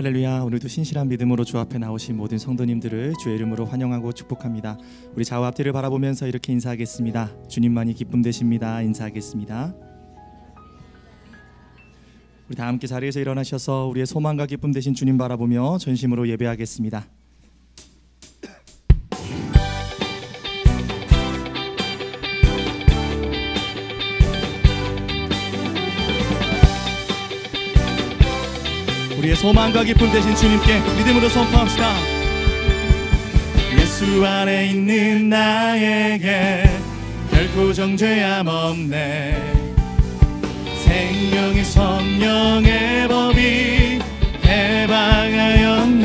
할렐루야. 오늘도 신실한 믿음으로 주 앞에 나오신 모든 성도님들을 주의 이름으로 환영하고 축복합니다. 우리 좌우 앞뒤를 바라보면서 이렇게 인사하겠습니다. 주님만이 기쁨 되십니다. 인사하겠습니다. 우리 다 함께 자리에서 일어나셔서 우리의 소망과 기쁨 되신 주님 바라보며 전심으로 예배하겠습니다. 우리의 소망과 기쁨 되신 주님께 믿음으로 선포합시다. 예수 안에 있는 나에게 결코 정죄함 없네. 생명의 성령의 법이 해방하였네.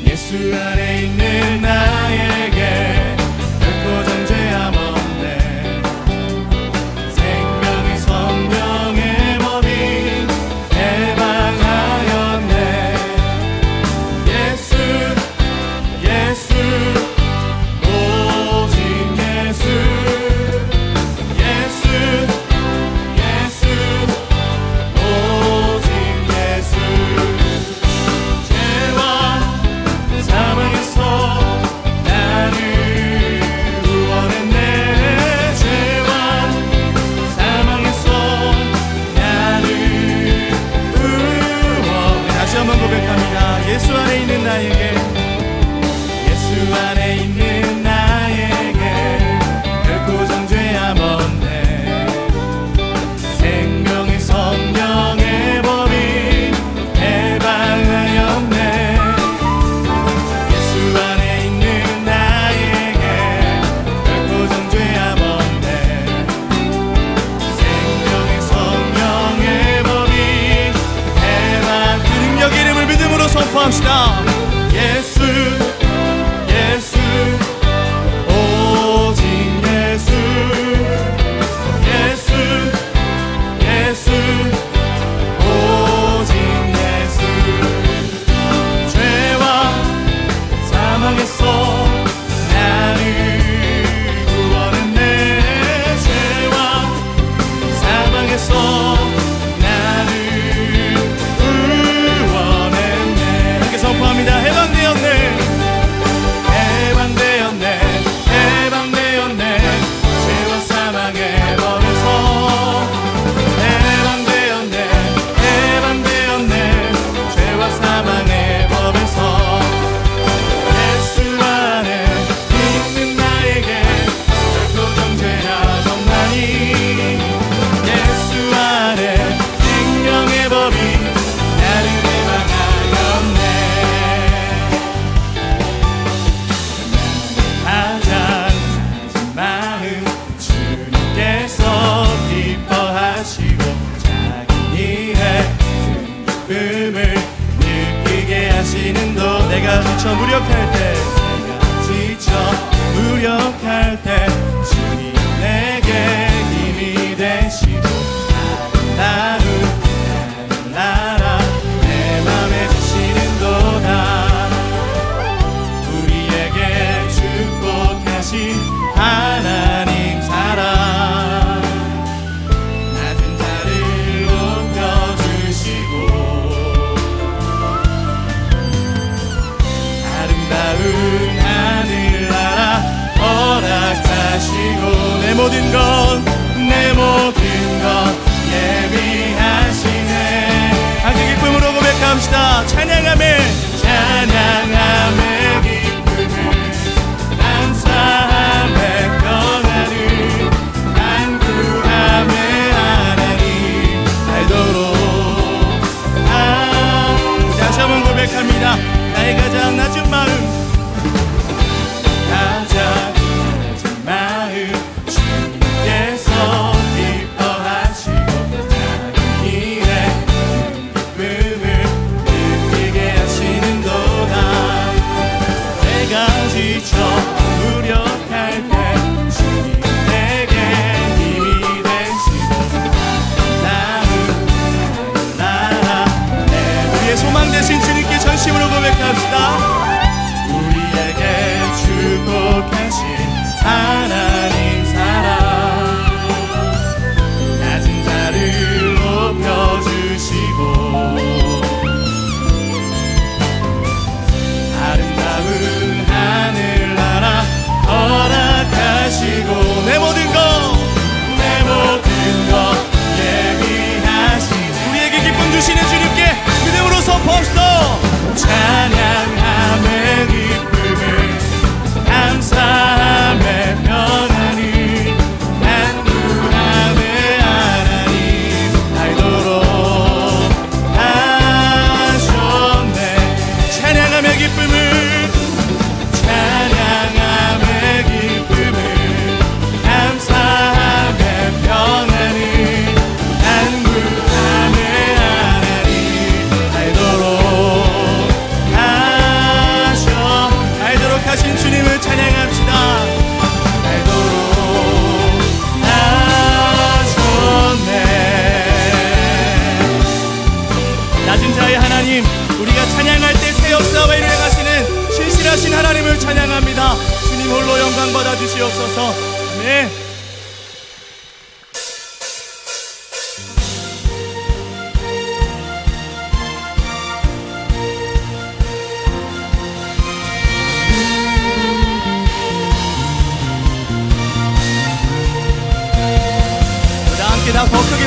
예수 안에 있는 나에게 결코 정죄함 없네. 생명의 성령의 법이 해방하였네. 예수 예수 오직 예수 예수 예수 오직 예수. 죄와 사망에서 나를 구원했네. 죄와 사망에서 나를 구원해. 다시 한번 고백합니다. 예수 안에 있는 나에게, 예수 안에 있는 나에게 결코 정죄함 없네. 생명의 성령의 법이 해방하였네. 예수 안에 있는 나에게 결코 정죄함 없네. 생명의 성령의 법이 해방. 그 능력 이름을 믿음으로 선포합시다. 예수 예수 오직 예수 예수 예수 오직 예수. 죄와 사망에서 나를 구원했네. 죄와 사망에서 나를 구원했네. 함께 선포합니다. 해방되었네. 해방되었네. 해방되었네. 죄와 사망의 법에서 해방되었네. 해방되었네. 죄와 사망의 법에서 예수 안에 있는 나에게 결코 정죄하지 없나니. 예수 안에 생명의 법이 나를 해방하였네. 가장 낮은 마음 주님께서 기뻐하시고 작은 일에 큰 기쁨을 느끼게 하시는 도. 내가 지쳐 무력할 때 주님 내게 힘이 되시고 아름다운 나라 내 맘에 주시는 도다. 우리에게 축복하신 하나님 사랑, 낮은 자를 높여주시고 아름다운 하늘나라 허락하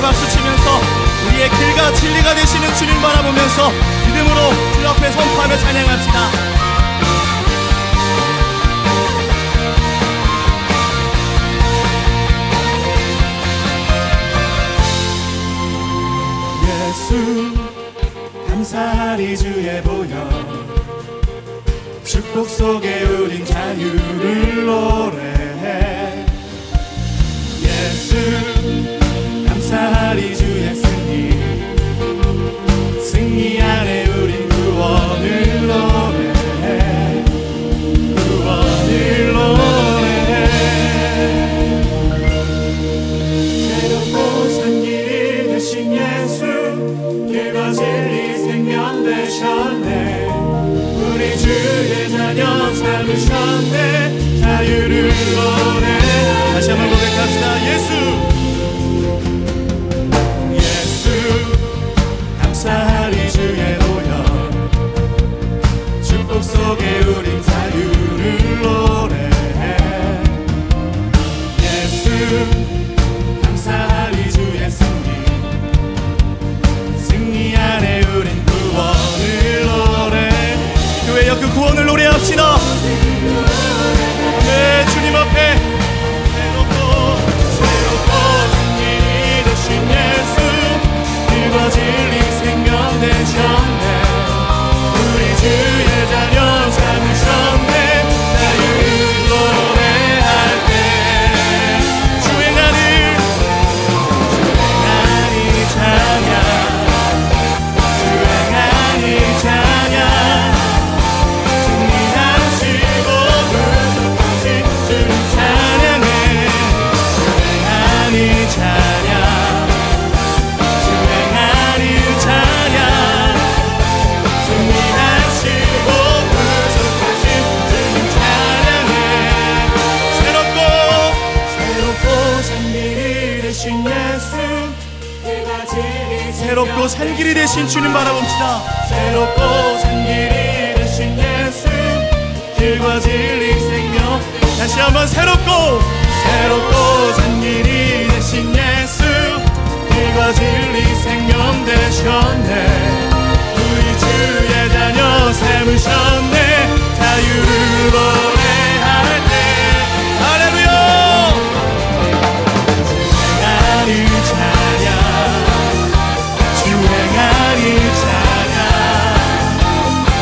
주님께 박수치면서 우리의 길과 진리가 되시는 주님 바라보면서 믿음으로 주 앞에 선포하며 찬양합시다. 예수 감사하리 주의 보혈 축복 속에 우린 자유를 노래해. 예수 감사하리 주의 승리 안에 우린 구원을 노래해. 구원을 노래해. 새롭고 산 길이 되신 예수 길과 진리 생명 되셨네. 우리 주의 자녀 삼으셨네. 자유를 노래해. 다시 한번 고백합시다. 예수 감사하리 주의 보혈 축복 속에 우린 자유를 노래해. 예수 감사하리 주의 승리 안에 우린 구원을 노래해. 교회여 그 구원을 노래합시다. 네, 주님 앞에 새롭고 승리 되신 예수 길과 진리 생명 되셨네. 우리 주의 자녀 삼으셨네. 자유를 노래할 때 주행하니 찬양 주행하니 찬양 승리하시고 구속하신 주님 찬양해. 주행하니 찬양 새롭고 산 길이 되신 주님 바라봅시다. 새롭고 산 길이 되신 예수 길과 진리 생명. 다시 한번 새롭고 산 길이 되신 예수 길과 진리 생명 되셨네. 우리 주의 자녀 삼으셨네. 자유를 노래할 때 할렐루야. 주행하니 찬양 주행하니 찬양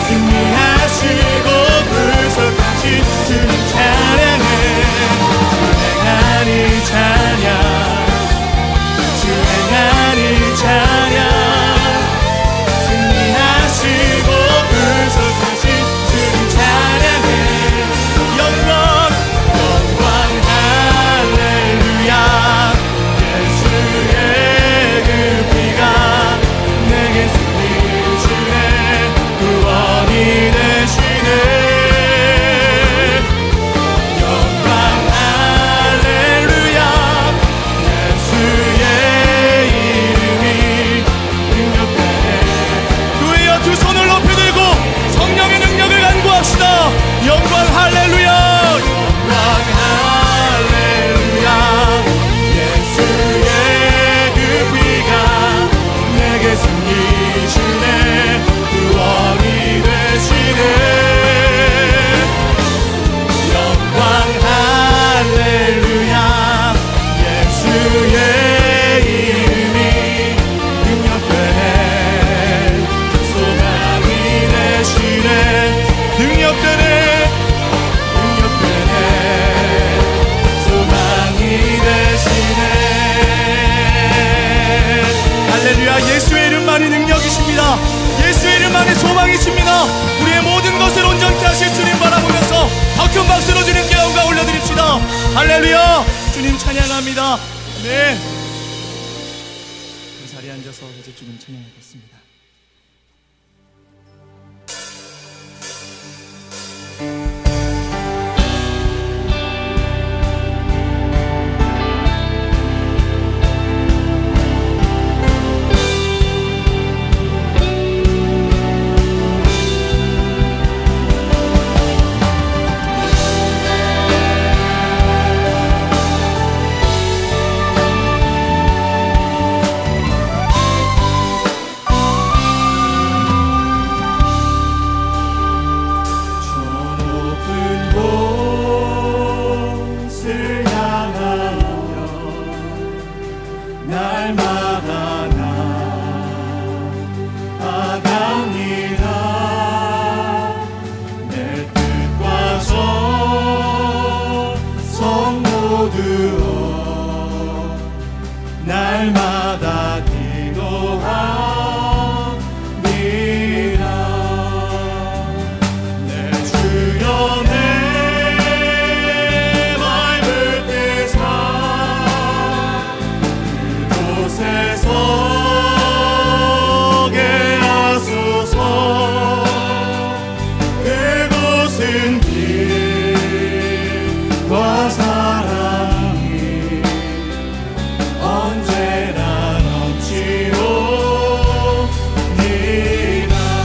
승리하시고 구속하신 주님 찬양해. 주행하니 찬양 주행하니 찬양 승리하시고 구속하신 주님 찬양해. 영광 할렐루야. 예수의 그 피가 내게 승리 주네. 구원이 되시네. 영광 할렐루야. 예수의 이름이 능력되네. 교회여 두 손을 높이 들고 성령의 능력을 간구합시다. 영광 할렐루야. 영광 할렐루야. 예수의 그 피가 내게 승리 주네. 구원이 되시네. 영광 할렐루야. 예수의 이름이 능력되네. 소망이 되시네. 능력되네. 소망이 되시네. 할렐루야. 예수의 이름만이 능력이십니다. 예수의 이름만이 소망이십니다. 우리의 모든 것을 온전케 하실 주님 바라보면서 더 큰 박수로 주님께 영광 올려드립시다. 할렐루야. 주님 찬양합니다. 네, 이 자리에 앉아서 이제 주님 찬양하겠습니다. 날마다 나아갑니다. 내 뜻과 정성 모두어 날마다 기도합니다. 내 주여 내 맘을 뜨사 그곳에 서게 하소서. 그곳은 빛과 사랑이 언제나 넘치옵니다.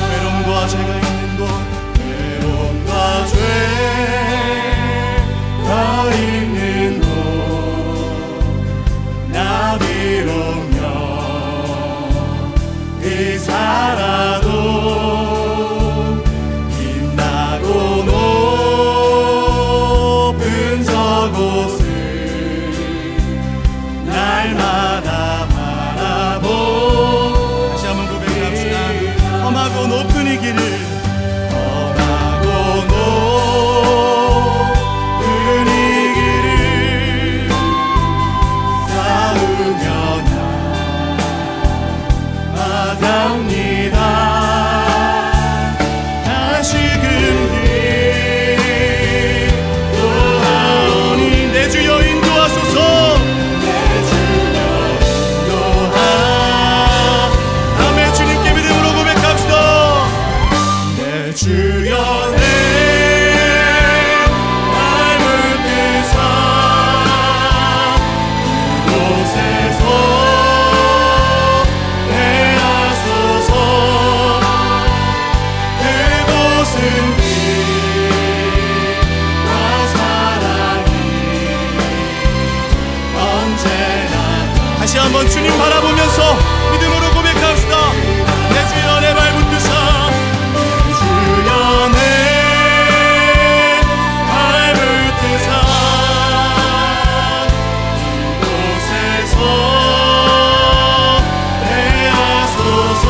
외로움과 죄가 있는 곳, 외로움과 죄가 있는 곳, 나비로며 살아도 빛나고 높은 저곳을 날마다 바라보. 다시 한번 고백합시다. 험하고 높은 이 길을, 험하고 높은 이 길을 싸우며 나아갑니다. 다시금 기도하오니 내 주여 인도하소서. 내 주여 인도하. 다음에 주님께 믿음으로 고백합시다. 내 주여 내 맘을 뜨사 그곳에서 대하소서. 그곳은 빛과 사랑이 언제나. 다시 한번 주님 바라보면서 믿음으로 고백합시다. 내 주여 내 발붙드사. 내 주여 내 발붙드사 그곳에서 대하소서.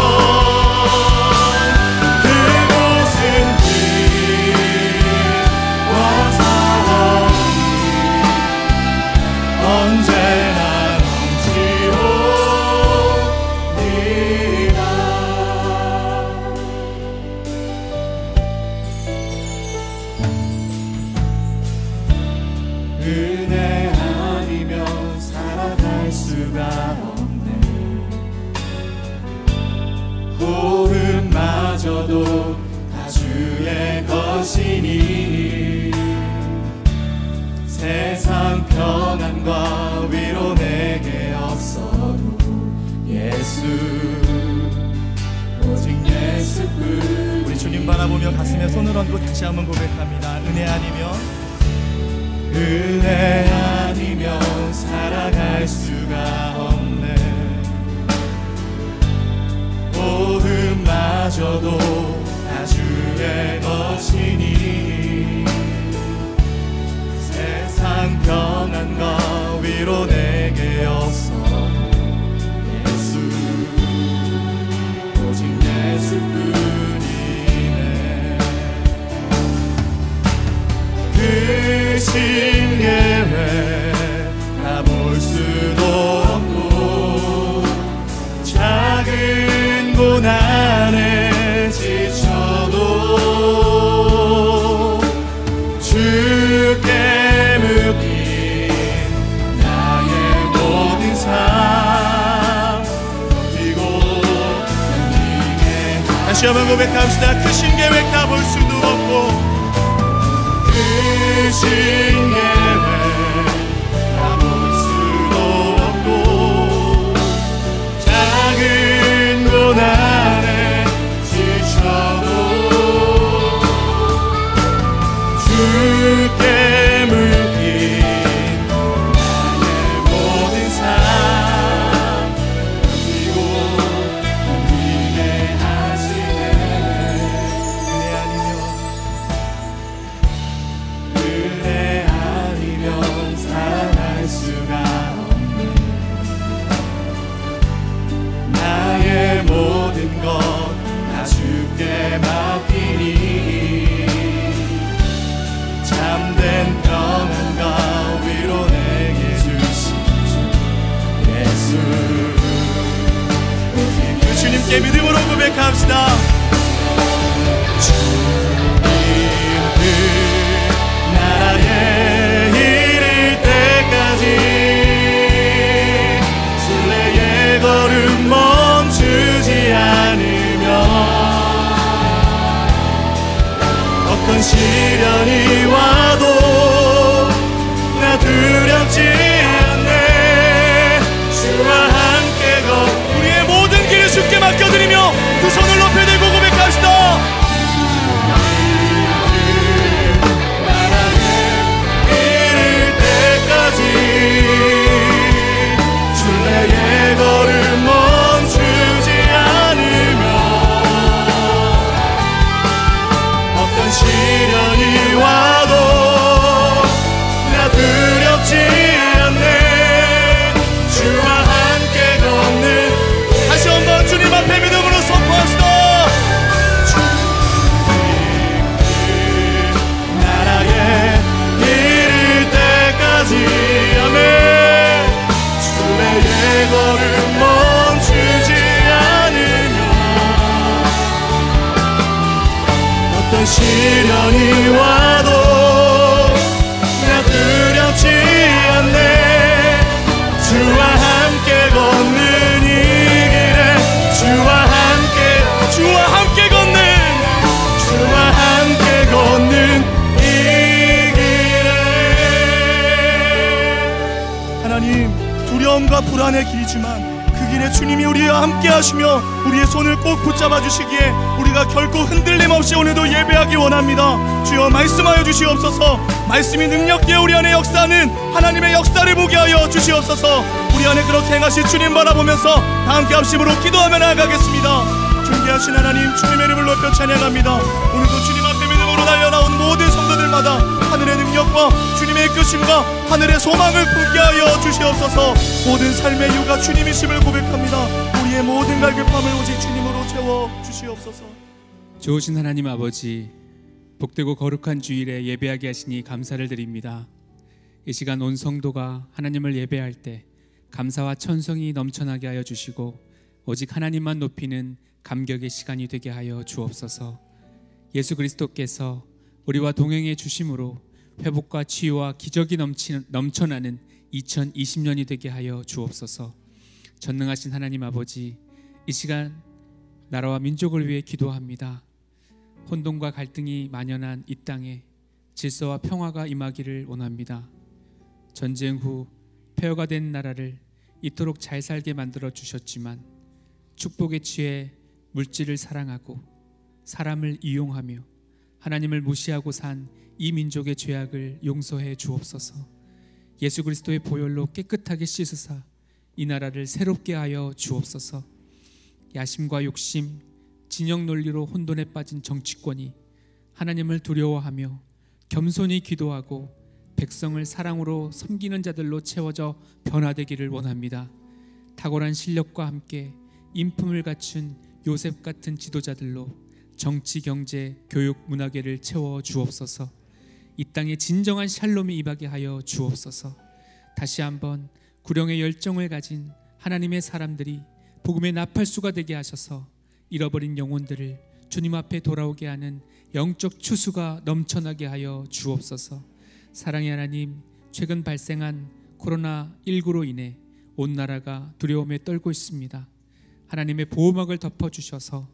그곳은 빛과 사랑이 언제나 넘치옵니다. 은혜 아니면 살아갈 수가 없네. 호흡마저도 다 주의 것이니 세상 평안과 위로 내게 없어도 예수, 오직 예수뿐. 우리 주님 바라보며 가슴에 손을 얹고 다시 한번 고백합니다. 은혜 아니면 살아갈 수가 없네. 호흡마저도 다 주의 것이니 세상 평안과 위로 내게 없어도 예수, 오직 예수뿐이네. 그 신예외 가볼 수도 없고 작은 고난에 지쳐도 주께 묶인 나의 모든 삶 버티고 견디게. 다시 한번 고백합시다. 크신 계획 다 볼 수도 없고 크신 계획 다 볼 수도 없고 작은 고난에 지쳐도 주께 묶인 나의 모든 삶 버티고 견디게 하시네. 은혜 아니면 함께 믿음으로 고백합시다. 주님 그 나라에 이를 때까지 순례의 걸음 멈추지 않으며 어떤 시련이 와도 나 두렵지 않네. 주와 함께 걷 우리의 모든 길을 주께 맡겨드리며 두 손을 높여 들고 고백합시다. 나라에 이를 때까지 순례의 걸음 멈추지 않으며 어떤 시련이 와도 나 두렵지 않네. 주와 함께 걷는 다시 한번 주님 앞에 믿음으로 선포합시다. 주님 그 나라에 이를 때까지 아멘. 순례의 걸음 멈추지 않으며 어떤 시련이 와도 나 두렵지 않네. 주와 함께 걷는 이 길에 주와 함께 걷는 이 길에 하나님, 두려움과 불안의 길이지만 그 길에 주님이 우리와 함께 하시며 우리의 손을 꼭 붙잡아 주시기에 우리가 결코 흔들림 없이 오늘도 예배하기 원합니다. 주여 말씀하여 주시옵소서. 말씀이 능력되어 우리 안에 역사하는 하나님의 역사를 보게 하여 주시옵소서. 우리 안에 그렇게 행하신 주님 바라보면서 다 함께 합심으로 기도하며 나아가겠습니다. 존귀하신 하나님, 주님의 이름을 높여 찬양합니다. 오늘도 주님 앞에 믿음으로 달려나온 모든 성도들마다 하늘의 능력과 주님의 이끄심과 하늘의 소망을 품게 하여 주시옵소서. 모든 삶의 이유가 주님이심을 고백합니다. 우리의 모든 갈급함을 오직 주님으로 채워 주시옵소서. 좋으신 하나님 아버지, 복되고 거룩한 주일에 예배하게 하시니 감사를 드립니다. 이 시간 온 성도가 하나님을 예배할 때 감사와 천성이 넘쳐나게 하여 주시고 오직 하나님만 높이는 감격의 시간이 되게 하여 주옵소서. 예수 그리스도께서 우리와 동행해 주심으로 회복과 치유와 기적이 넘쳐나는 2020년이 되게 하여 주옵소서. 전능하신 하나님 아버지, 이 시간 나라와 민족을 위해 기도합니다. 혼돈과 갈등이 만연한 이 땅에 질서와 평화가 임하기를 원합니다. 전쟁 후 폐허가 된 나라를 이토록 잘 살게 만들어 주셨지만 축복에 취해 물질을 사랑하고 사람을 이용하며 하나님을 무시하고 산 이 민족의 죄악을 용서해 주옵소서. 예수 그리스도의 보혈로 깨끗하게 씻으사 이 나라를 새롭게 하여 주옵소서. 야심과 욕심, 진영 논리로 혼돈에 빠진 정치권이 하나님을 두려워하며 겸손히 기도하고 백성을 사랑으로 섬기는 자들로 채워져 변화되기를 원합니다. 탁월한 실력과 함께 인품을 갖춘 요셉 같은 지도자들로 정치, 경제, 교육, 문화계를 채워 주옵소서. 이 땅에 진정한 샬롬이 임하게 하여 주옵소서. 다시 한번 구령의 열정을 가진 하나님의 사람들이 복음의 나팔수가 되게 하셔서 잃어버린 영혼들을 주님 앞에 돌아오게 하는 영적 추수가 넘쳐나게 하여 주옵소서. 사랑의 하나님, 최근 발생한 코로나19로 인해 온 나라가 두려움에 떨고 있습니다. 하나님의 보호막을 덮어주셔서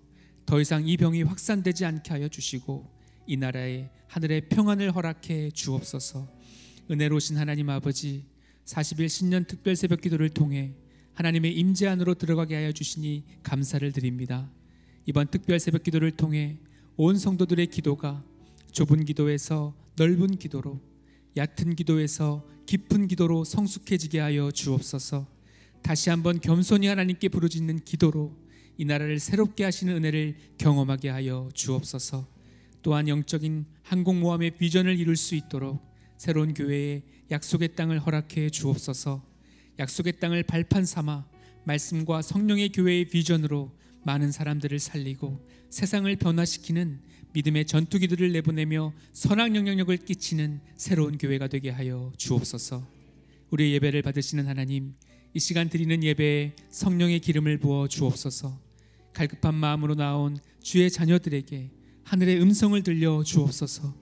더 이상 이 병이 확산되지 않게 하여 주시고 이 나라에 하늘의 평안을 허락해 주옵소서. 은혜로우신 하나님 아버지, 40일 신년 특별 새벽 기도를 통해 하나님의 임재 안으로 들어가게 하여 주시니 감사를 드립니다. 이번 특별 새벽 기도를 통해 온 성도들의 기도가 좁은 기도에서 넓은 기도로, 얕은 기도에서 깊은 기도로 성숙해지게 하여 주옵소서. 다시 한번 겸손히 하나님께 부르짖는 기도로 이 나라를 새롭게 하시는 은혜를 경험하게 하여 주옵소서. 또한 영적인 항공모함의 비전을 이룰 수 있도록 새로운 교회에 약속의 땅을 허락해 주옵소서. 약속의 땅을 발판 삼아 말씀과 성령의 교회의 비전으로 많은 사람들을 살리고 세상을 변화시키는 믿음의 전투기들을 내보내며 선악 영향력을 끼치는 새로운 교회가 되게 하여 주옵소서. 우리의 예배를 받으시는 하나님, 이 시간 드리는 예배에 성령의 기름을 부어 주옵소서. 갈급한 마음으로 나온 주의 자녀들에게 하늘의 음성을 들려 주옵소서.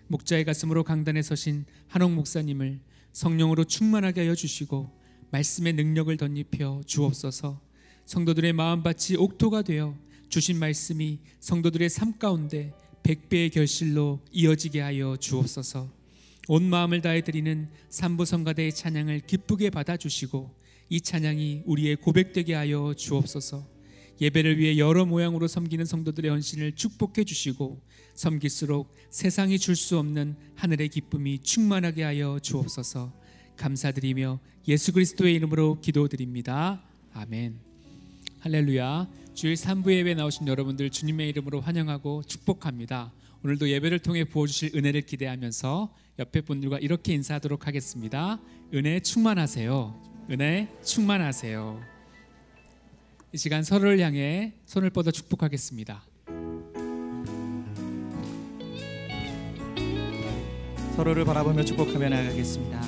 목자의 가슴으로 강단에 서신 한옥 목사님을 성령으로 충만하게 하여 주시고 말씀의 능력을 덧입혀 주옵소서. 성도들의 마음밭이 옥토가 되어 주신 말씀이 성도들의 삶 가운데 100배의 결실로 이어지게 하여 주옵소서. 온 마음을 다해 드리는 삼부성가대의 찬양을 기쁘게 받아주시고 이 찬양이 우리의 고백되게 하여 주옵소서. 예배를 위해 여러 모양으로 섬기는 성도들의 헌신을 축복해 주시고 섬길수록 세상이 줄 수 없는 하늘의 기쁨이 충만하게 하여 주옵소서. 감사드리며 예수 그리스도의 이름으로 기도드립니다. 아멘. 할렐루야. 주일 3부 예배 나오신 여러분들 주님의 이름으로 환영하고 축복합니다. 오늘도 예배를 통해 부어주실 은혜를 기대하면서 옆에 분들과 이렇게 인사하도록 하겠습니다. 은혜 충만하세요. 은혜 충만하세요. 이 시간 서로를 향해 손을 뻗어 축복하겠습니다. 서로를 바라보며 축복하며 나가겠습니다.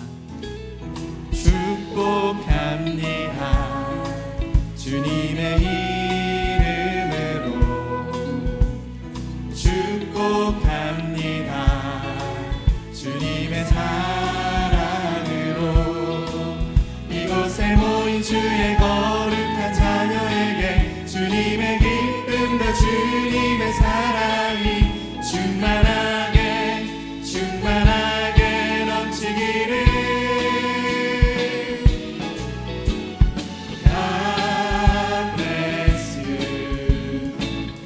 축복합니다. 주님의 이름으로 축복합니다. 주님의 사랑으로 이곳에 모인 주의 거룩한 자녀에게 주님의 기쁨과 주님의 사랑이 충만하게 충만하게 넘치기를. God bless you,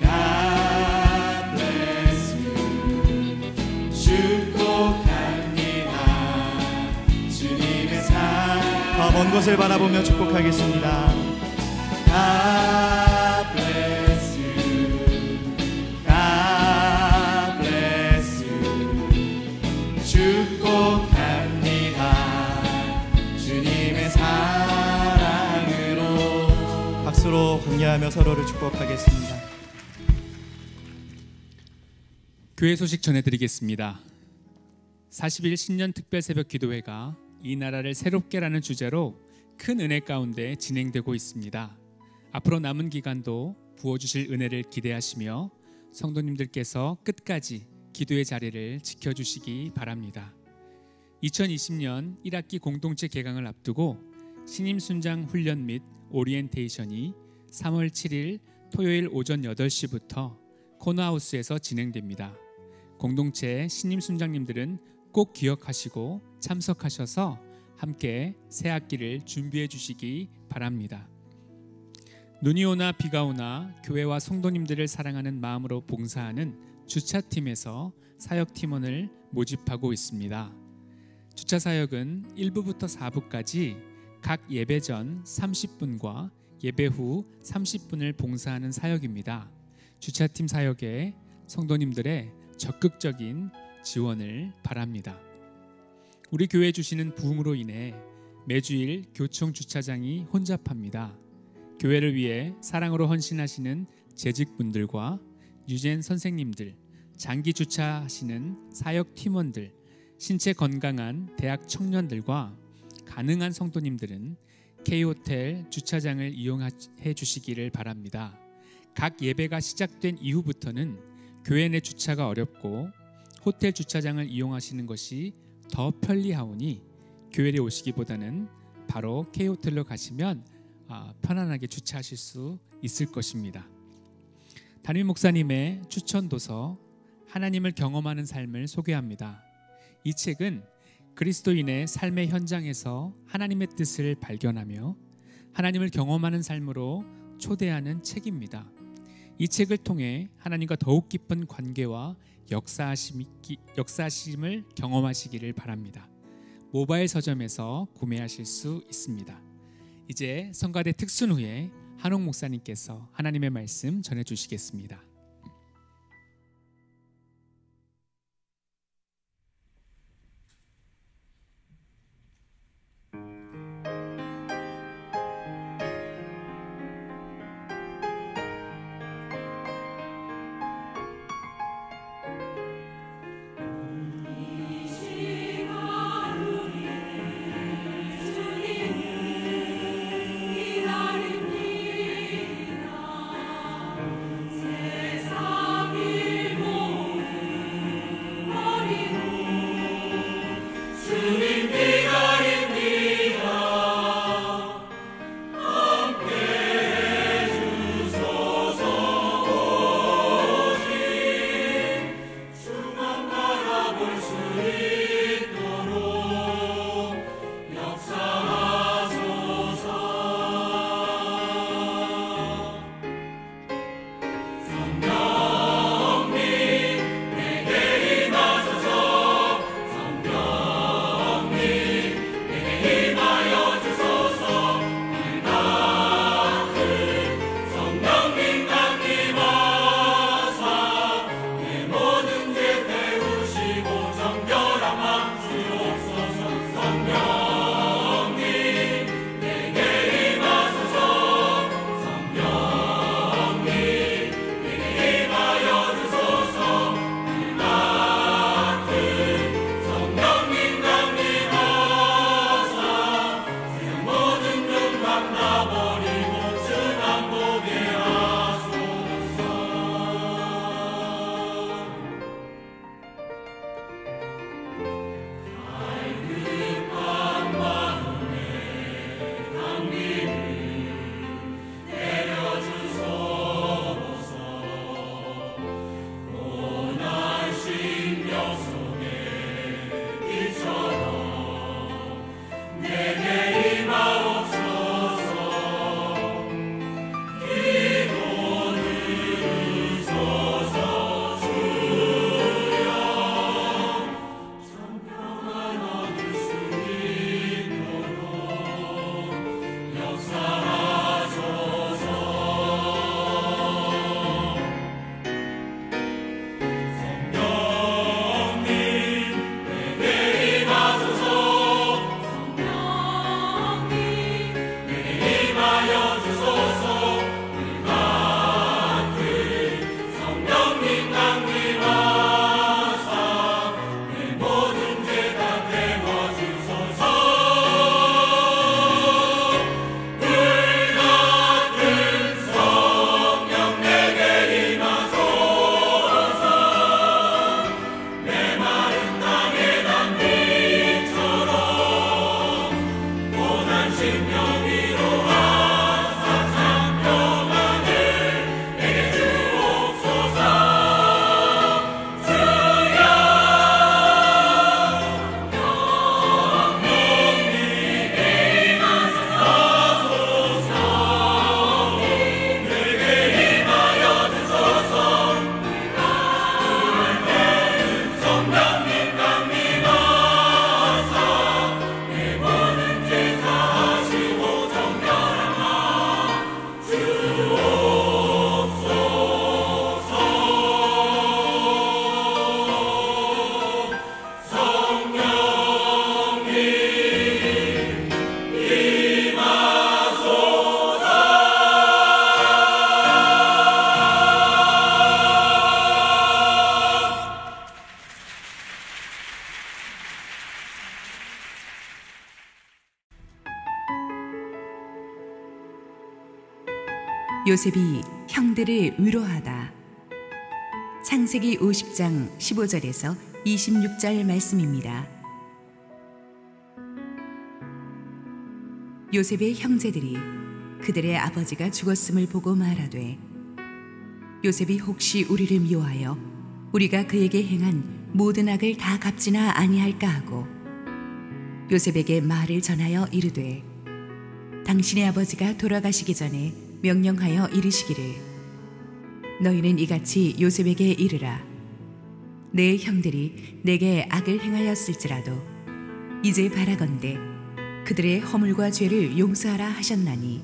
God bless you. 축복합니다. 주님의 사랑. 먼 곳을 바라보며 축복하겠습니다. God bless you, God bless you. 축복합니다. 주님의 사랑으로. 박수로 강려하며 서로를 축복하겠습니다. 교회 소식 전해드리겠습니다. 40일 신년 특별 새벽 기도회가 이 나라를 새롭게라는 주제로 큰 은혜 가운데 진행되고 있습니다. 앞으로 남은 기간도 부어주실 은혜를 기대하시며 성도님들께서 끝까지 기도의 자리를 지켜주시기 바랍니다. 2020년 1학기 공동체 개강을 앞두고 신임 순장 훈련 및 오리엔테이션이 3월 7일 토요일 오전 8시부터 코너하우스에서 진행됩니다. 공동체 신임 순장님들은 꼭 기억하시고 참석하셔서 함께 새 학기를 준비해 주시기 바랍니다. 눈이 오나 비가 오나 교회와 성도님들을 사랑하는 마음으로 봉사하는 주차팀에서 사역팀원을 모집하고 있습니다. 주차 사역은 1부부터 4부까지 각 예배 전 30분과 예배 후 30분을 봉사하는 사역입니다. 주차팀 사역에 성도님들의 적극적인 지원을 바랍니다. 우리 교회에 주시는 부흥으로 인해 매주일 교총 주차장이 혼잡합니다. 교회를 위해 사랑으로 헌신하시는 재직분들과 유젠 선생님들, 장기 주차하시는 사역 팀원들, 신체 건강한 대학 청년들과 가능한 성도님들은 K호텔 주차장을 이용해 주시기를 바랍니다. 각 예배가 시작된 이후부터는 교회 내 주차가 어렵고 호텔 주차장을 이용하시는 것이 더 편리하오니 교회에 오시기보다는 바로 K호텔로 가시면 편안하게 주차하실 수 있을 것입니다. 담임 목사님의 추천 도서 하나님을 경험하는 삶을 소개합니다. 이 책은 그리스도인의 삶의 현장에서 하나님의 뜻을 발견하며 하나님을 경험하는 삶으로 초대하는 책입니다. 이 책을 통해 하나님과 더욱 깊은 관계와 역사하심을 경험하시기를 바랍니다. 모바일 서점에서 구매하실 수 있습니다. 이제 성가대 특순 후에 한옥 목사님께서 하나님의 말씀 전해주시겠습니다. 요셉이 형들을 위로하다. 창세기 50장 15절에서 26절 말씀입니다. 요셉의 형제들이 그들의 아버지가 죽었음을 보고 말하되, 요셉이 혹시 우리를 미워하여 우리가 그에게 행한 모든 악을 다 갚지나 아니할까 하고 요셉에게 말을 전하여 이르되, 당신의 아버지가 돌아가시기 전에 명령하여 이르시기를, 너희는 이같이 요셉에게 이르라. 내 형들이 내게 악을 행하였을지라도 이제 바라건대 그들의 허물과 죄를 용서하라 하셨나니,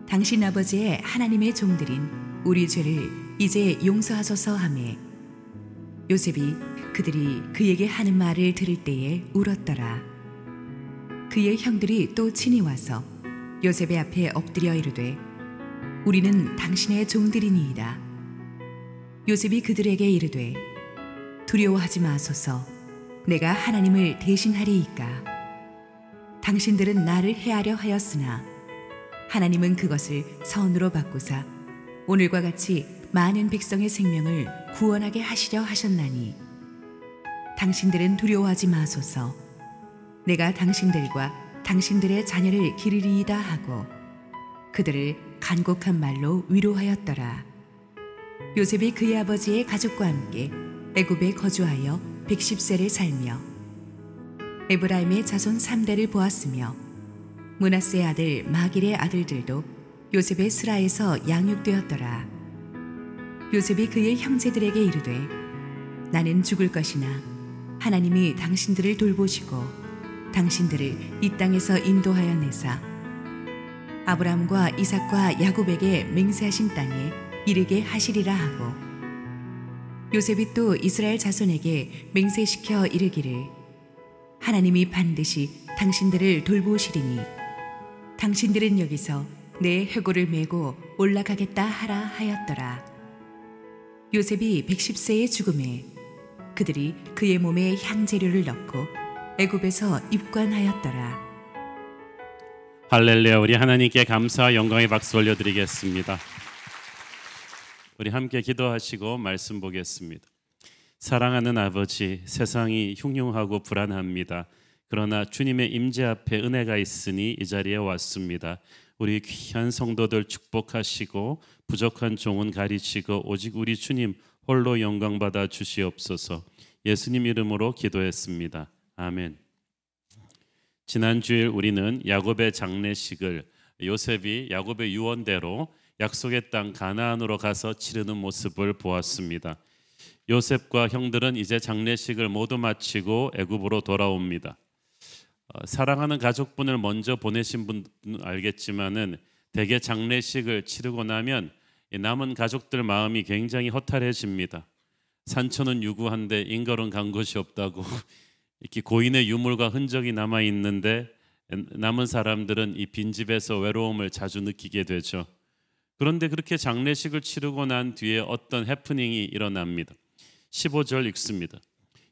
당신 아버지의 하나님의 종들인 우리 죄를 이제 용서하소서 하매, 요셉이 그들이 그에게 하는 말을 들을 때에 울었더라. 그의 형들이 또 친히 와서 요셉의 앞에 엎드려 이르되, 우리는 당신의 종들이니이다. 요셉이 그들에게 이르되, 두려워하지 마소서. 내가 하나님을 대신하리이까. 당신들은 나를 해하려 하였으나 하나님은 그것을 선으로 바꾸사 오늘과 같이 많은 백성의 생명을 구원하게 하시려 하셨나니, 당신들은 두려워하지 마소서. 내가 당신들과 당신들의 자녀를 기르리이다 하고 그들을 간곡한 말로 위로하였더라. 요셉이 그의 아버지의 가족과 함께 애굽에 거주하여 110세를 살며 에브라임의 자손 3대를 보았으며, 므낫세의 아들 마길의 아들들도 요셉의 스라에서 양육되었더라. 요셉이 그의 형제들에게 이르되, 나는 죽을 것이나 하나님이 당신들을 돌보시고 당신들을 이 땅에서 인도하여 내사 아브라함과 이삭과 야곱에게 맹세하신 땅에 이르게 하시리라 하고, 요셉이 또 이스라엘 자손에게 맹세시켜 이르기를, 하나님이 반드시 당신들을 돌보시리니 당신들은 여기서 내 회고를 메고 올라가겠다 하라 하였더라. 요셉이 110세의 죽음에 그들이 그의 몸에 향재료를 넣고 애굽에서 입관하였더라. 할렐루야. 우리 하나님께 감사와 영광의 박수 올려드리겠습니다. 우리 함께 기도하시고 말씀 보겠습니다. 사랑하는 아버지, 세상이 흉흉하고 불안합니다. 그러나 주님의 임재 앞에 은혜가 있으니 이 자리에 왔습니다. 우리 귀한 성도들 축복하시고 부족한 종은 가리시고 오직 우리 주님 홀로 영광 받아 주시옵소서. 예수님 이름으로 기도했습니다. 아멘. 지난 주일 우리는 야곱의 장례식을 요셉이 야곱의 유언대로 약속의 땅 가나안으로 가서 치르는 모습을 보았습니다. 요셉과 형들은 이제 장례식을 모두 마치고 애굽으로 돌아옵니다. 사랑하는 가족분을 먼저 보내신 분은 알겠지만은 대개 장례식을 치르고 나면 남은 가족들 마음이 굉장히 허탈해집니다. 산천은 유구한데 인걸은 간 곳이 없다고 이렇게 고인의 유물과 흔적이 남아 있는데 남은 사람들은 이 빈집에서 외로움을 자주 느끼게 되죠. 그런데 그렇게 장례식을 치르고 난 뒤에 어떤 해프닝이 일어납니다. 15절 읽습니다.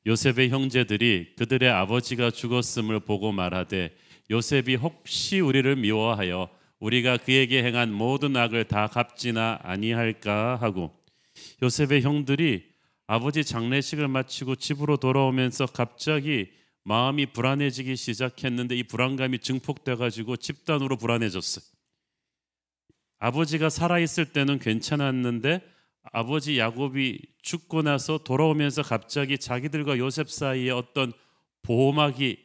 요셉의 형제들이 그들의 아버지가 죽었음을 보고 말하되, 요셉이 혹시 우리를 미워하여 우리가 그에게 행한 모든 악을 다 갚지나 아니할까 하고, 요셉의 형들이 아버지 장례식을 마치고 집으로 돌아오면서 갑자기 마음이 불안해지기 시작했는데 이 불안감이 증폭돼 가지고 집단으로 불안해졌어요. 아버지가 살아있을 때는 괜찮았는데 아버지 야곱이 죽고 나서 돌아오면서 갑자기 자기들과 요셉 사이에 어떤 보호막이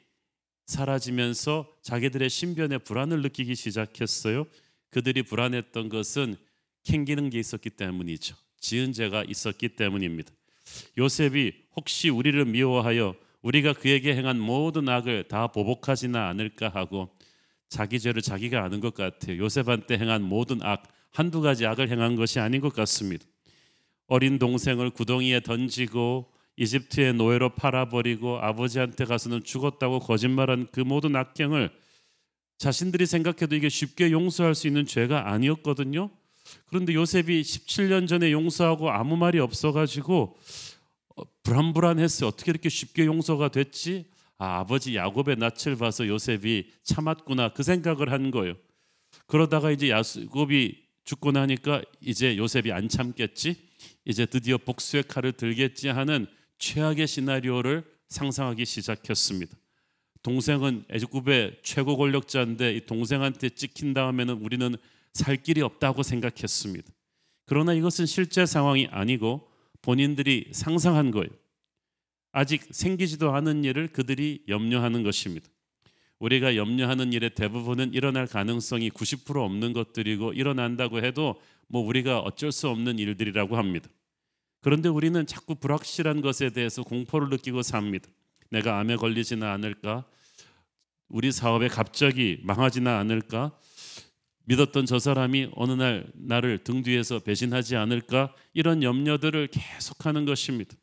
사라지면서 자기들의 신변에 불안을 느끼기 시작했어요. 그들이 불안했던 것은 캥기는 게 있었기 때문이죠. 지은 죄가 있었기 때문입니다. 요셉이 혹시 우리를 미워하여 우리가 그에게 행한 모든 악을 다 보복하지나 않을까 하고 자기 죄를 자기가 아는 것 같아요. 요셉한테 행한 모든 악, 한두 가지 악을 행한 것이 아닌 것 같습니다. 어린 동생을 구덩이에 던지고 이집트의 노예로 팔아버리고 아버지한테 가서는 죽었다고 거짓말한 그 모든 악행을 자신들이 생각해도 이게 쉽게 용서할 수 있는 죄가 아니었거든요. 그런데 요셉이 17년 전에 용서하고 아무 말이 없어가지고 불안불안했어요. 어떻게 이렇게 쉽게 용서가 됐지? 아버지 야곱의 낯을 봐서 요셉이 참았구나, 그 생각을 한 거예요. 그러다가 이제 야곱이 죽고 나니까 이제 요셉이 안 참겠지, 이제 드디어 복수의 칼을 들겠지 하는 최악의 시나리오를 상상하기 시작했습니다. 동생은 애굽의 최고 권력자인데 이 동생한테 찍힌 다음에는 우리는 살 길이 없다고 생각했습니다. 그러나 이것은 실제 상황이 아니고 본인들이 상상한 거예요. 아직 생기지도 않은 일을 그들이 염려하는 것입니다. 우리가 염려하는 일의 대부분은 일어날 가능성이 90% 없는 것들이고 일어난다고 해도 뭐 우리가 어쩔 수 없는 일들이라고 합니다. 그런데 우리는 자꾸 불확실한 것에 대해서 공포를 느끼고 삽니다. 내가 암에 걸리지는 않을까? 우리 사업에 갑자기 망하지는 않을까? 믿었던 저 사람이 어느 날 나를 등 뒤에서 배신하지 않을까? 이런 염려들을 계속하는 것입니다.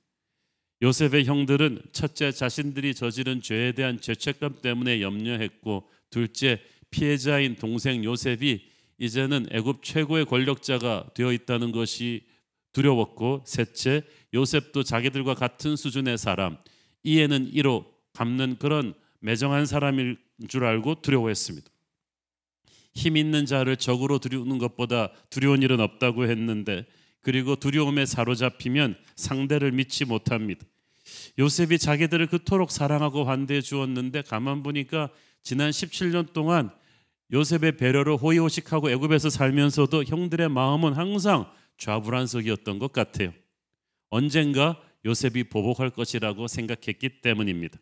요셉의 형들은 첫째, 자신들이 저지른 죄에 대한 죄책감 때문에 염려했고, 둘째, 피해자인 동생 요셉이 이제는 애굽 최고의 권력자가 되어 있다는 것이 두려웠고, 셋째, 요셉도 자기들과 같은 수준의 사람, 이에는 이로 갚는 그런 매정한 사람일 줄 알고 두려워했습니다. 힘 있는 자를 적으로 두려우는 것보다 두려운 일은 없다고 했는데, 그리고 두려움에 사로잡히면 상대를 믿지 못합니다. 요셉이 자기들을 그토록 사랑하고 환대해 주었는데 가만 보니까 지난 17년 동안 요셉의 배려를 호의호식하고 애굽에서 살면서도 형들의 마음은 항상 좌불안석이었던 것 같아요. 언젠가 요셉이 보복할 것이라고 생각했기 때문입니다.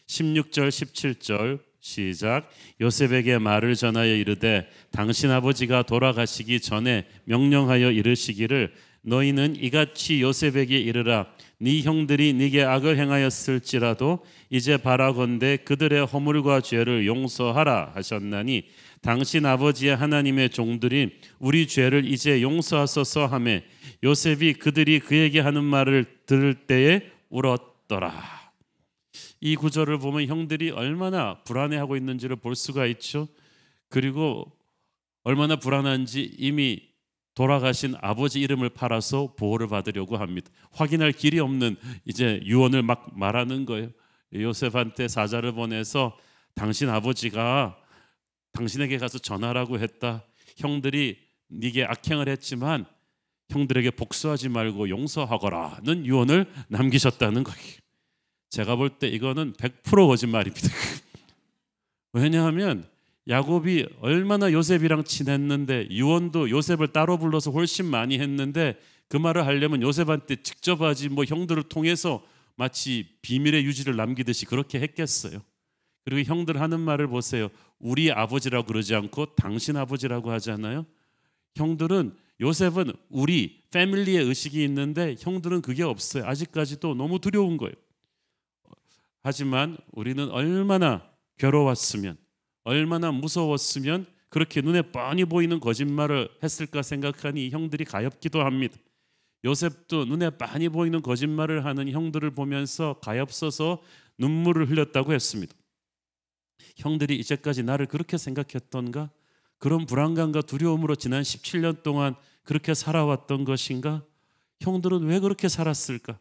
16절 17절 시작. 요셉에게 말을 전하여 이르되 당신 아버지가 돌아가시기 전에 명령하여 이르시기를 너희는 이같이 요셉에게 이르라. 네 형들이 네게 악을 행하였을지라도 이제 바라건대 그들의 허물과 죄를 용서하라 하셨나니 당신 아버지의 하나님의 종들이 우리 죄를 이제 용서하소서 하며 요셉이 그들이 그에게 하는 말을 들을 때에 울었더라. 이 구절을 보면 형들이 얼마나 불안해하고 있는지를 볼 수가 있죠. 그리고 얼마나 불안한지 이미 돌아가신 아버지 이름을 팔아서 보호를 받으려고 합니다. 확인할 길이 없는 이제 유언을 막 말하는 거예요. 요셉한테 사자를 보내서 당신 아버지가 당신에게 가서 전하라고 했다. 형들이 네게 악행을 했지만 형들에게 복수하지 말고 용서하거라는 유언을 남기셨다는 거예요. 제가 볼 때 이거는 100% 거짓말입니다. 왜냐하면 야곱이 얼마나 요셉이랑 친했는데 유언도 요셉을 따로 불러서 훨씬 많이 했는데 그 말을 하려면 요셉한테 직접 하지 뭐 형들을 통해서 마치 비밀의 유지를 남기듯이 그렇게 했겠어요. 그리고 형들 하는 말을 보세요. 우리 아버지라고 그러지 않고 당신 아버지라고 하잖아요. 형들은 요셉은 우리 패밀리의 의식이 있는데 형들은 그게 없어요. 아직까지도 너무 두려운 거예요. 하지만 우리는 얼마나 괴로웠으면 얼마나 무서웠으면 그렇게 눈에 뻔히 보이는 거짓말을 했을까 생각하니 형들이 가엾기도 합니다. 요셉도 눈에 뻔히 보이는 거짓말을 하는 형들을 보면서 가엾어서 눈물을 흘렸다고 했습니다. 형들이 이제까지 나를 그렇게 생각했던가? 그런 불안감과 두려움으로 지난 17년 동안 그렇게 살아왔던 것인가? 형들은 왜 그렇게 살았을까?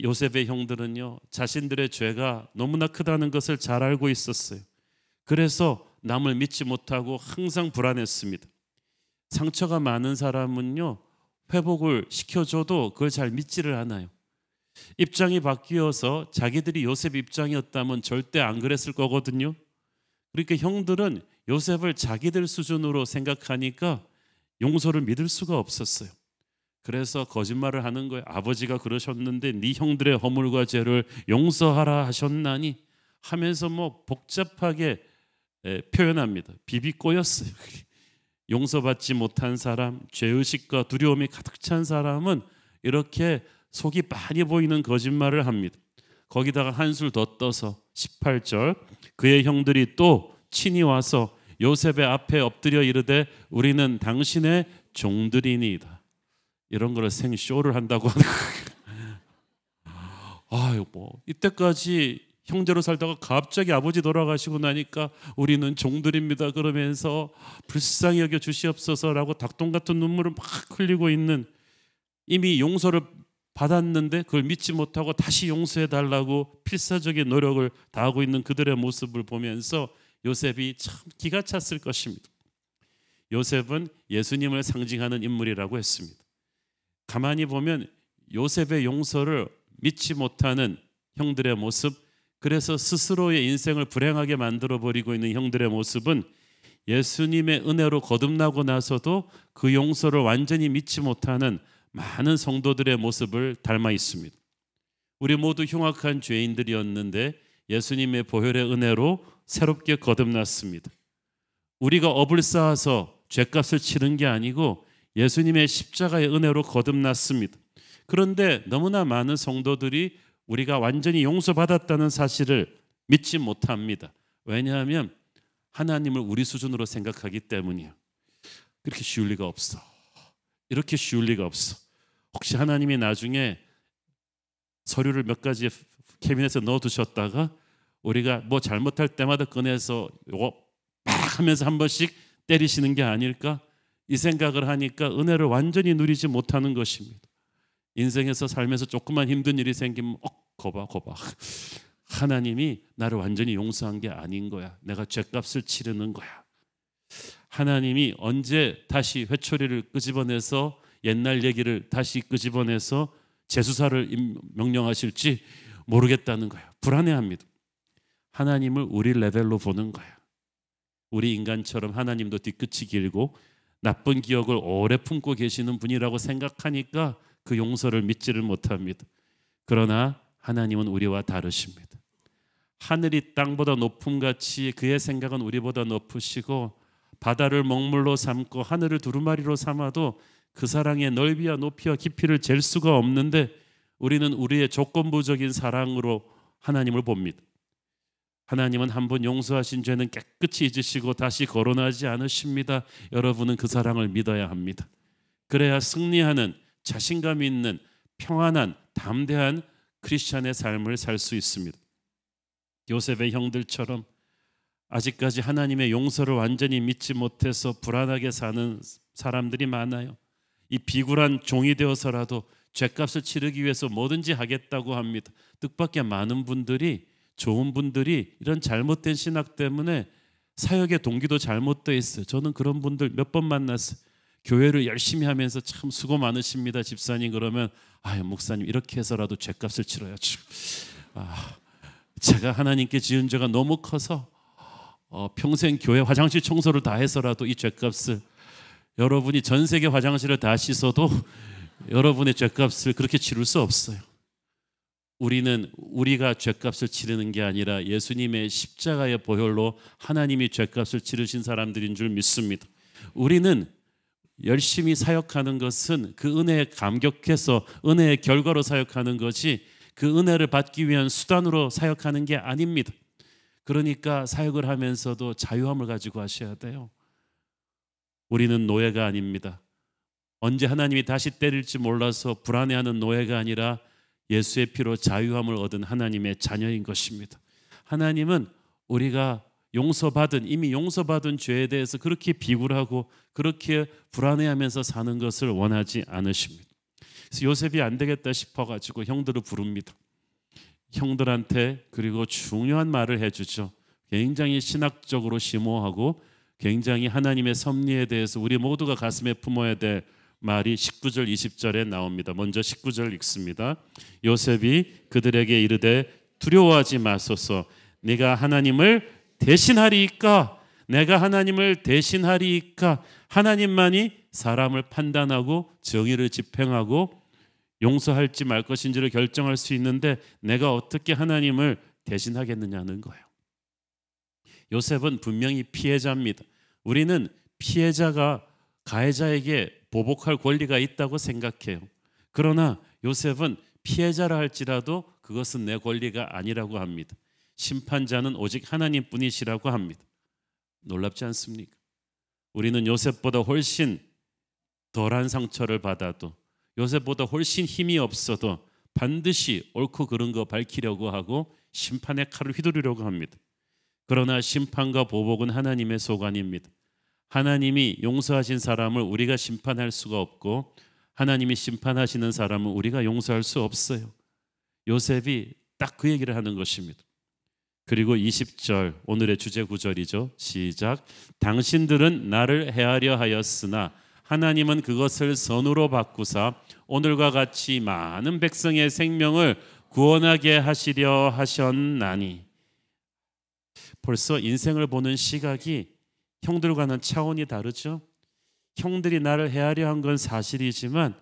요셉의 형들은요, 자신들의 죄가 너무나 크다는 것을 잘 알고 있었어요. 그래서 남을 믿지 못하고 항상 불안했습니다. 상처가 많은 사람은요, 회복을 시켜줘도 그걸 잘 믿지를 않아요. 입장이 바뀌어서 자기들이 요셉 입장이었다면 절대 안 그랬을 거거든요. 그러니까 형들은 요셉을 자기들 수준으로 생각하니까 용서를 믿을 수가 없었어요. 그래서 거짓말을 하는 거예요. 아버지가 그러셨는데 네 형들의 허물과 죄를 용서하라 하셨나니 하면서 뭐 복잡하게 표현합니다. 비비꼬였어요. 용서받지 못한 사람, 죄의식과 두려움이 가득 찬 사람은 이렇게 속이 많이 보이는 거짓말을 합니다. 거기다가 한술 더 떠서 18절 그의 형들이 또 친히 와서 요셉의 앞에 엎드려 이르되 우리는 당신의 종들이니이다. 이런 거를 생쇼를 한다고 하는 거예요. 아유, 뭐 이때까지 형제로 살다가 갑자기 아버지 돌아가시고 나니까 우리는 종들입니다 그러면서 불쌍히 여겨 주시옵소서라고 닭똥 같은 눈물을 막 흘리고 있는, 이미 용서를 받았는데 그걸 믿지 못하고 다시 용서해 달라고 필사적인 노력을 다하고 있는 그들의 모습을 보면서 요셉이 참 기가 찼을 것입니다. 요셉은 예수님을 상징하는 인물이라고 했습니다. 가만히 보면 요셉의 용서를 믿지 못하는 형들의 모습, 그래서 스스로의 인생을 불행하게 만들어버리고 있는 형들의 모습은 예수님의 은혜로 거듭나고 나서도 그 용서를 완전히 믿지 못하는 많은 성도들의 모습을 닮아 있습니다. 우리 모두 흉악한 죄인들이었는데 예수님의 보혈의 은혜로 새롭게 거듭났습니다. 우리가 업을 쌓아서 죄값을 치른 게 아니고 예수님의 십자가의 은혜로 거듭났습니다. 그런데 너무나 많은 성도들이 우리가 완전히 용서받았다는 사실을 믿지 못합니다. 왜냐하면 하나님을 우리 수준으로 생각하기 때문이에요. 그렇게 쉬울 리가 없어. 이렇게 쉬울 리가 없어. 혹시 하나님이 나중에 서류를 몇 가지 캐비넷에 넣어두셨다가 우리가 뭐 잘못할 때마다 꺼내서 요거 막 하면서 한 번씩 때리시는 게 아닐까? 이 생각을 하니까 은혜를 완전히 누리지 못하는 것입니다. 인생에서 살면서 조금만 힘든 일이 생기면 거봐 하나님이 나를 완전히 용서한 게 아닌 거야. 내가 죄값을 치르는 거야. 하나님이 언제 다시 회초리를 끄집어내서 옛날 얘기를 다시 끄집어내서 재수사를 명령하실지 모르겠다는 거야. 불안해합니다. 하나님을 우리 레벨로 보는 거야. 우리 인간처럼 하나님도 뒤끝이 길고 나쁜 기억을 오래 품고 계시는 분이라고 생각하니까 그 용서를 믿지를 못합니다. 그러나 하나님은 우리와 다르십니다. 하늘이 땅보다 높음같이 그의 생각은 우리보다 높으시고 바다를 먹물로 삼고 하늘을 두루마리로 삼아도 그 사랑의 넓이와 높이와 깊이를 잴 수가 없는데 우리는 우리의 조건부적인 사랑으로 하나님을 봅니다. 하나님은 한 번 용서하신 죄는 깨끗이 잊으시고 다시 거론하지 않으십니다. 여러분은 그 사랑을 믿어야 합니다. 그래야 승리하는 자신감 있는 평안한 담대한 크리스찬의 삶을 살 수 있습니다. 요셉의 형들처럼 아직까지 하나님의 용서를 완전히 믿지 못해서 불안하게 사는 사람들이 많아요. 이 비굴한 종이 되어서라도 죄값을 치르기 위해서 뭐든지 하겠다고 합니다. 뜻밖의 많은 분들이, 좋은 분들이 이런 잘못된 신학 때문에 사역의 동기도 잘못되어 있어요. 저는 그런 분들 몇 번 만났어요. 교회를 열심히 하면서 참 수고 많으십니다 집사님. 그러면 아유 목사님 이렇게 해서라도 죄값을 치러야죠. 제가 하나님께 지은 죄가 너무 커서 평생 교회 화장실 청소를 다 해서라도 이 죄값을, 여러분이 전 세계 화장실을 다 씻어도 여러분의 죄값을 그렇게 치를 수 없어요. 우리는 우리가 죄값을 치르는 게 아니라 예수님의 십자가의 보혈로 하나님이 죄값을 치르신 사람들인 줄 믿습니다. 우리는 열심히 사역하는 것은 그 은혜에 감격해서 은혜의 결과로 사역하는 것이 그 은혜를 받기 위한 수단으로 사역하는 게 아닙니다. 그러니까 사역을 하면서도 자유함을 가지고 하셔야 돼요. 우리는 노예가 아닙니다. 언제 하나님이 다시 때릴지 몰라서 불안해하는 노예가 아니라 예수의 피로 자유함을 얻은 하나님의 자녀인 것입니다. 하나님은 우리가 이미 용서받은 죄에 대해서 그렇게 비굴하고 그렇게 불안해하면서 사는 것을 원하지 않으십니다. 그래서 요셉이 안 되겠다 싶어가지고 형들을 부릅니다. 형들한테 그리고 중요한 말을 해주죠. 굉장히 신학적으로 심오하고 굉장히 하나님의 섭리에 대해서 우리 모두가 가슴에 품어야 될 말이 19절 20절에 나옵니다. 먼저 19절 읽습니다. 요셉이 그들에게 이르되 두려워하지 마소서. 네가 하나님을 대신하리이까? 내가 하나님을 대신하리이까? 하나님만이 사람을 판단하고 정의를 집행하고 용서할지 말 것인지를 결정할 수 있는데 내가 어떻게 하나님을 대신하겠느냐는 거예요. 요셉은 분명히 피해자입니다. 우리는 피해자가 가해자에게 보복할 권리가 있다고 생각해요. 그러나 요셉은 피해자라 할지라도 그것은 내 권리가 아니라고 합니다. 심판자는 오직 하나님뿐이시라고 합니다. 놀랍지 않습니까? 우리는 요셉보다 훨씬 덜한 상처를 받아도 요셉보다 훨씬 힘이 없어도 반드시 옳고 그른 거 밝히려고 하고 심판의 칼을 휘두르려고 합니다. 그러나 심판과 보복은 하나님의 소관입니다. 하나님이 용서하신 사람을 우리가 심판할 수가 없고 하나님이 심판하시는 사람은 우리가 용서할 수 없어요. 요셉이 딱 그 얘기를 하는 것입니다. 그리고 20절 오늘의 주제 구절이죠. 시작. 당신들은 나를 헤아려 하였으나 하나님은 그것을 선으로 바꾸사 오늘과 같이 많은 백성의 생명을 구원하게 하시려 하셨나니. 벌써 인생을 보는 시각이 형들과는 차원이 다르죠. 형들이 나를 헤아려 한 건 사실이지만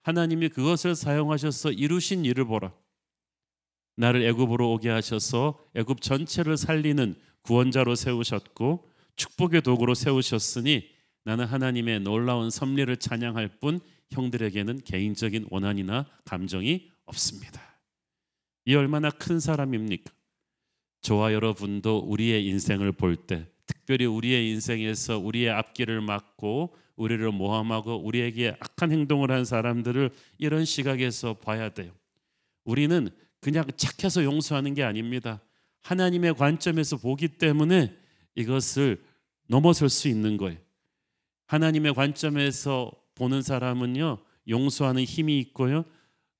하나님이 그것을 사용하셔서 이루신 일을 보라. 나를 애굽으로 오게 하셔서 애굽 전체를 살리는 구원자로 세우셨고 축복의 도구로 세우셨으니 나는 하나님의 놀라운 섭리를 찬양할 뿐 형들에게는 개인적인 원한이나 감정이 없습니다. 이 얼마나 큰 사람입니까? 저와 여러분도 우리의 인생을 볼 때, 특별히 우리의 인생에서 우리의 앞길을 막고 우리를 모함하고 우리에게 악한 행동을 한 사람들을 이런 시각에서 봐야 돼요. 우리는 그냥 착해서 용서하는 게 아닙니다. 하나님의 관점에서 보기 때문에 이것을 넘어설 수 있는 거예요. 하나님의 관점에서 보는 사람은요, 용서하는 힘이 있고요,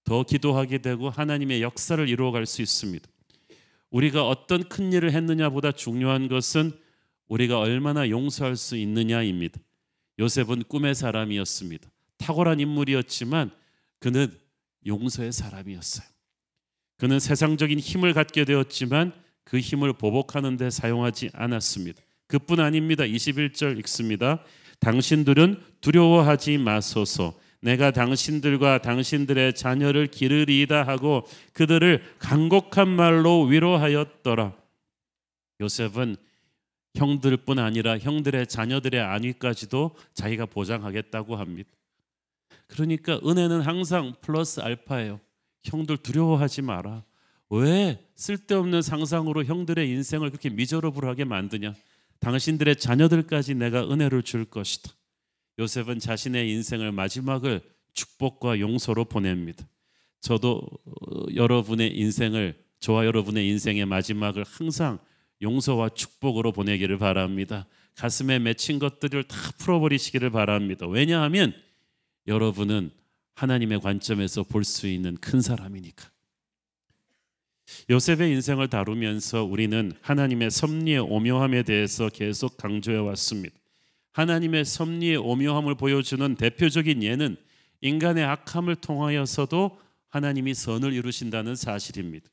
더 기도하게 되고 하나님의 역사를 이루어갈 수 있습니다. 우리가 어떤 큰 일을 했느냐보다 중요한 것은 우리가 얼마나 용서할 수 있느냐입니다. 요셉은 꿈의 사람이었습니다. 탁월한 인물이었지만 그는 용서의 사람이었어요. 그는 세상적인 힘을 갖게 되었지만 그 힘을 보복하는 데 사용하지 않았습니다. 그뿐 아닙니다. 21절 읽습니다. 당신들은 두려워하지 마소서. 내가 당신들과 당신들의 자녀를 기르리이다 하고 그들을 간곡한 말로 위로하였더라. 요셉은 형들뿐 아니라 형들의 자녀들의 안위까지도 자기가 보장하겠다고 합니다. 그러니까 은혜는 항상 플러스 알파예요. 형들 두려워하지 마라. 왜 쓸데없는 상상으로 형들의 인생을 그렇게 미저러블하게 만드냐? 당신들의 자녀들까지 내가 은혜를 줄 것이다. 요셉은 자신의 인생을 마지막을 축복과 용서로 보냅니다. 저도 여러분의 인생을, 저와 여러분의 인생의 마지막을 항상 용서와 축복으로 보내기를 바랍니다. 가슴에 맺힌 것들을 다 풀어버리시기를 바랍니다. 왜냐하면 여러분은 하나님의 관점에서 볼 수 있는 큰 사람이니까. 요셉의 인생을 다루면서 우리는 하나님의 섭리의 오묘함에 대해서 계속 강조해 왔습니다. 하나님의 섭리의 오묘함을 보여주는 대표적인 예는 인간의 악함을 통하여서도 하나님이 선을 이루신다는 사실입니다.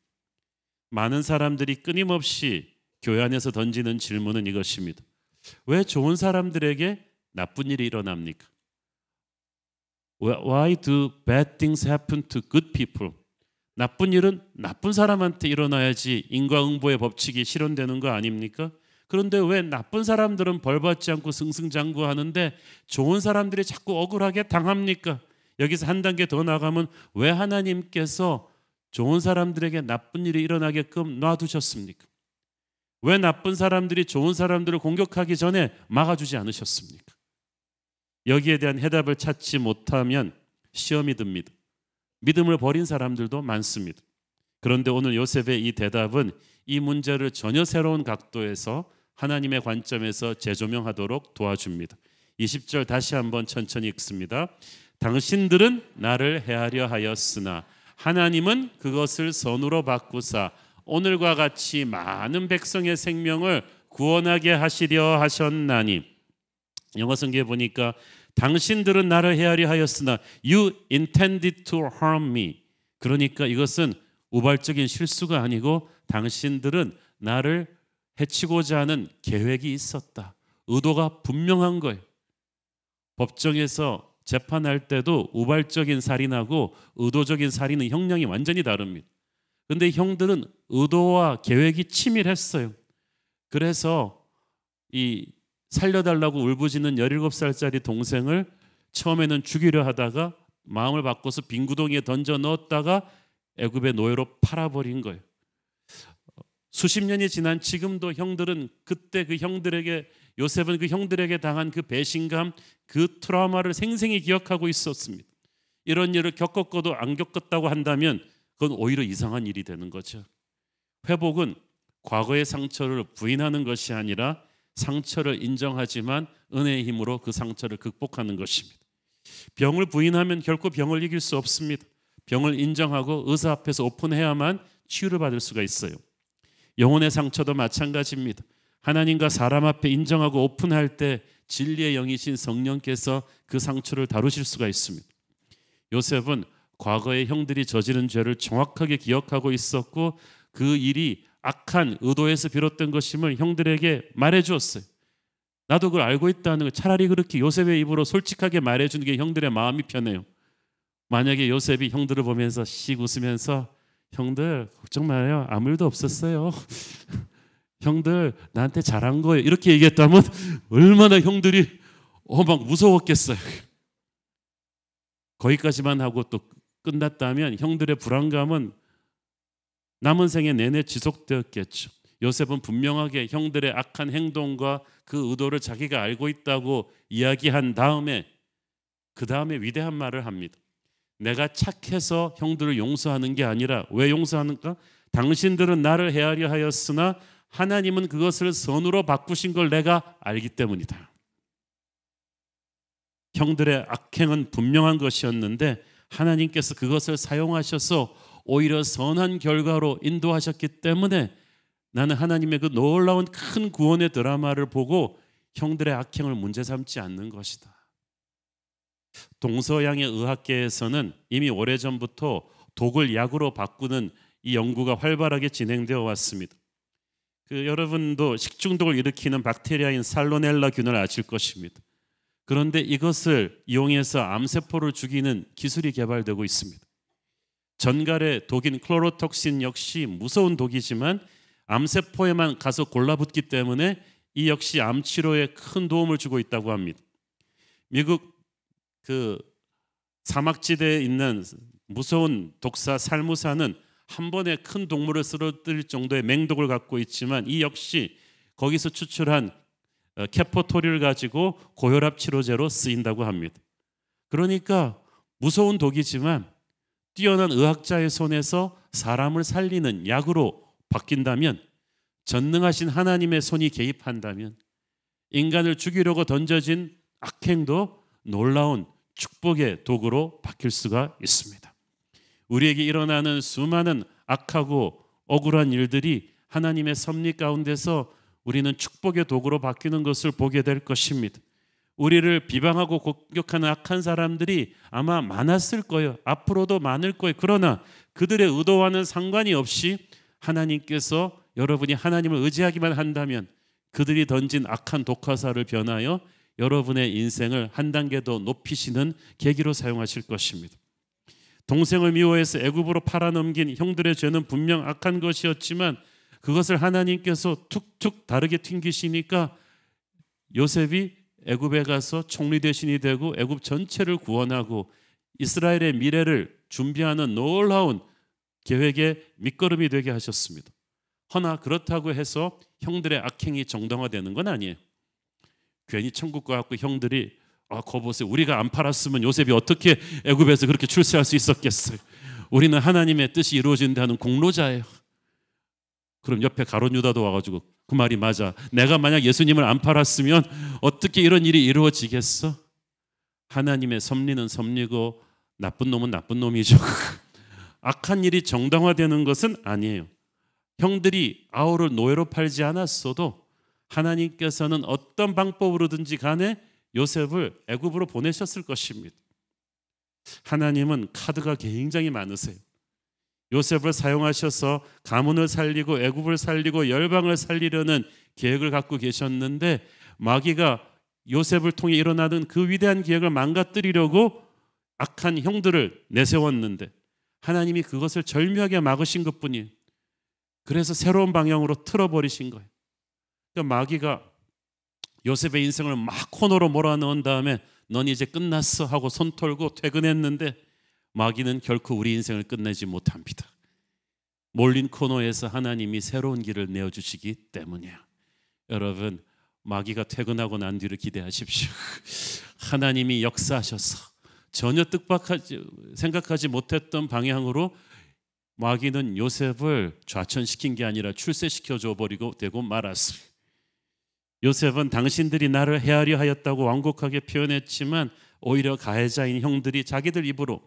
많은 사람들이 끊임없이 교회 안에서 던지는 질문은 이것입니다. 왜 좋은 사람들에게 나쁜 일이 일어납니까? Why do bad things happen to good people? 나쁜 일은 나쁜 사람한테 일어나야지 인과응보의 법칙이 실현되는 거 아닙니까? 그런데 왜 나쁜 사람들은 벌받지 않고 승승장구하는데 좋은 사람들이 자꾸 억울하게 당합니까? 여기서 한 단계 더 나가면 왜 하나님께서 좋은 사람들에게 나쁜 일이 일어나게끔 놔두셨습니까? 왜 나쁜 사람들이 좋은 사람들을 공격하기 전에 막아주지 않으셨습니까? 여기에 대한 해답을 찾지 못하면 시험이 듭니다. 믿음을 버린 사람들도 많습니다. 그런데 오늘 요셉의 이 대답은 이 문제를 전혀 새로운 각도에서 하나님의 관점에서 재조명하도록 도와줍니다. 20절 다시 한번 천천히 읽습니다. 당신들은 나를 헤아려 하였으나 하나님은 그것을 선으로 바꾸사 오늘과 같이 많은 백성의 생명을 구원하게 하시려 하셨나니. 영어 성경에 보니까 당신들은 나를 헤아려 하였으나 You intended to harm me. 그러니까 이것은 우발적인 실수가 아니고 당신들은 나를 해치고자 하는 계획이 있었다. 의도가 분명한 거예요. 법정에서 재판할 때도 우발적인 살인하고 의도적인 살인은 형량이 완전히 다릅니다. 그런데 형들은 의도와 계획이 치밀했어요. 그래서 이 살려달라고 울부짖는 17살짜리 동생을 처음에는 죽이려 하다가 마음을 바꿔서 빈 구덩이에 던져 넣었다가 애굽의 노예로 팔아버린 거예요. 수십 년이 지난 지금도 형들은 그때 그 형들에게, 요셉은 그 형들에게 당한 그 배신감, 그 트라우마를 생생히 기억하고 있었습니다. 이런 일을 겪었고도 안 겪었다고 한다면 그건 오히려 이상한 일이 되는 거죠. 회복은 과거의 상처를 부인하는 것이 아니라 상처를 인정하지만 은혜의 힘으로 그 상처를 극복하는 것입니다. 병을 부인하면 결코 병을 이길 수 없습니다. 병을 인정하고 의사 앞에서 오픈해야만 치유를 받을 수가 있어요. 영혼의 상처도 마찬가지입니다. 하나님과 사람 앞에 인정하고 오픈할 때 진리의 영이신 성령께서 그 상처를 다루실 수가 있습니다. 요셉은 과거에 형들이 저지른 죄를 정확하게 기억하고 있었고 그 일이 악한 의도에서 비롯된 것임을 형들에게 말해주었어요. 나도 그걸 알고 있다는 거. 차라리 그렇게 요셉의 입으로 솔직하게 말해주는 게 형들의 마음이 편해요. 만약에 요셉이 형들을 보면서 씩 웃으면서 형들 걱정 마요, 아무 일도 없었어요. 형들 나한테 잘한 거예요, 이렇게 얘기했다면 얼마나 형들이 막 무서웠겠어요. 거기까지만 하고 또 끝났다면 형들의 불안감은 남은 생애 내내 지속되었겠죠. 요셉은 분명하게 형들의 악한 행동과 그 의도를 자기가 알고 있다고 이야기한 다음에 그 다음에 위대한 말을 합니다. 내가 착해서 형들을 용서하는 게 아니라, 왜 용서하는가? 당신들은 나를 헤아려 하였으나 하나님은 그것을 선으로 바꾸신 걸 내가 알기 때문이다. 형들의 악행은 분명한 것이었는데 하나님께서 그것을 사용하셔서 오히려 선한 결과로 인도하셨기 때문에 나는 하나님의 그 놀라운 큰 구원의 드라마를 보고 형들의 악행을 문제 삼지 않는 것이다. 동서양의 의학계에서는 이미 오래전부터 독을 약으로 바꾸는 이 연구가 활발하게 진행되어 왔습니다. 여러분도 식중독을 일으키는 박테리아인 살모넬라균을 아실 것입니다. 그런데 이것을 이용해서 암세포를 죽이는 기술이 개발되고 있습니다. 전갈의 독인 클로로톡신 역시 무서운 독이지만 암세포에만 가서 골라붙기 때문에 이 역시 암 치료에 큰 도움을 주고 있다고 합니다. 미국 사막지대에 있는 무서운 독사 살무사는 한 번에 큰 동물을 쓰러뜨릴 정도의 맹독을 갖고 있지만 이 역시 거기서 추출한 케포토리를 가지고 고혈압 치료제로 쓰인다고 합니다. 그러니까 무서운 독이지만 뛰어난 의학자의 손에서 사람을 살리는 약으로 바뀐다면, 전능하신 하나님의 손이 개입한다면 인간을 죽이려고 던져진 악행도 놀라운 축복의 도구로 바뀔 수가 있습니다. 우리에게 일어나는 수많은 악하고 억울한 일들이 하나님의 섭리 가운데서 우리는 축복의 도구로 바뀌는 것을 보게 될 것입니다. 우리를 비방하고 공격하는 악한 사람들이 아마 많았을 거예요. 앞으로도 많을 거예요. 그러나 그들의 의도와는 상관이 없이 하나님께서 여러분이 하나님을 의지하기만 한다면 그들이 던진 악한 독화살을 변하여 여러분의 인생을 한 단계 더 높이시는 계기로 사용하실 것입니다. 동생을 미워해서 애굽으로 팔아넘긴 형들의 죄는 분명 악한 것이었지만 그것을 하나님께서 툭툭 다르게 튕기시니까 요셉이 애굽에 가서 총리 대신이 되고 애굽 전체를 구원하고 이스라엘의 미래를 준비하는 놀라운 계획의 밑거름이 되게 하셨습니다. 허나 그렇다고 해서 형들의 악행이 정당화되는 건 아니에요. 괜히 천국 가갖고 형들이 거 보세요, 우리가 안 팔았으면 요셉이 어떻게 애굽에서 그렇게 출세할 수 있었겠어요. 우리는 하나님의 뜻이 이루어진다는 공로자예요. 그럼 옆에 가룟 유다도 와가지고 그 말이 맞아, 내가 만약 예수님을 안 팔았으면 어떻게 이런 일이 이루어지겠어? 하나님의 섭리는 섭리고 나쁜 놈은 나쁜 놈이죠. 악한 일이 정당화되는 것은 아니에요. 형들이 아우를 노예로 팔지 않았어도 하나님께서는 어떤 방법으로든지 간에 요셉을 애굽으로 보내셨을 것입니다. 하나님은 카드가 굉장히 많으세요. 요셉을 사용하셔서 가문을 살리고 애굽을 살리고 열방을 살리려는 계획을 갖고 계셨는데 마귀가 요셉을 통해 일어나는 그 위대한 계획을 망가뜨리려고 악한 형들을 내세웠는데 하나님이 그것을 절묘하게 막으신 것뿐이에요. 그래서 새로운 방향으로 틀어버리신 거예요. 그러니까 마귀가 요셉의 인생을 막 코너로 몰아넣은 다음에 넌 이제 끝났어 하고 손 털고 퇴근했는데 마귀는 결코 우리 인생을 끝내지 못합니다. 몰린 코너에서 하나님이 새로운 길을 내어주시기 때문이에요. 여러분, 마귀가 퇴근하고 난 뒤를 기대하십시오. 하나님이 역사하셔서 전혀 생각하지 못했던 방향으로 마귀는 요셉을 좌천시킨 게 아니라 출세시켜 줘버리고 되고 말았어요. 요셉은 당신들이 나를 헤아려 하였다고 완곡하게 표현했지만 오히려 가해자인 형들이 자기들 입으로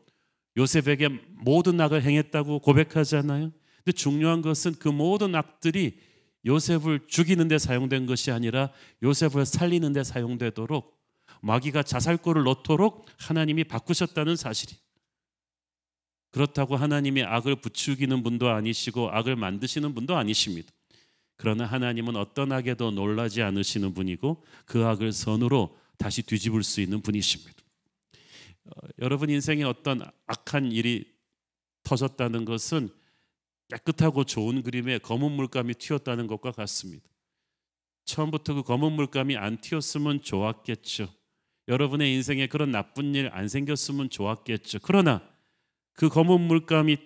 요셉에게 모든 악을 행했다고 고백하잖아요. 근데 중요한 것은 그 모든 악들이 요셉을 죽이는 데 사용된 것이 아니라 요셉을 살리는 데 사용되도록, 마귀가 자살골을 넣도록 하나님이 바꾸셨다는 사실이. 그렇다고 하나님이 악을 부추기는 분도 아니시고 악을 만드시는 분도 아니십니다. 그러나 하나님은 어떤 악에도 놀라지 않으시는 분이고 그 악을 선으로 다시 뒤집을 수 있는 분이십니다. 여러분 인생에 어떤 악한 일이 터졌다는 것은 깨끗하고 좋은 그림에 검은 물감이 튀었다는 것과 같습니다. 처음부터 그 검은 물감이 안 튀었으면 좋았겠죠. 여러분의 인생에 그런 나쁜 일 안 생겼으면 좋았겠죠. 그러나 그 검은 물감이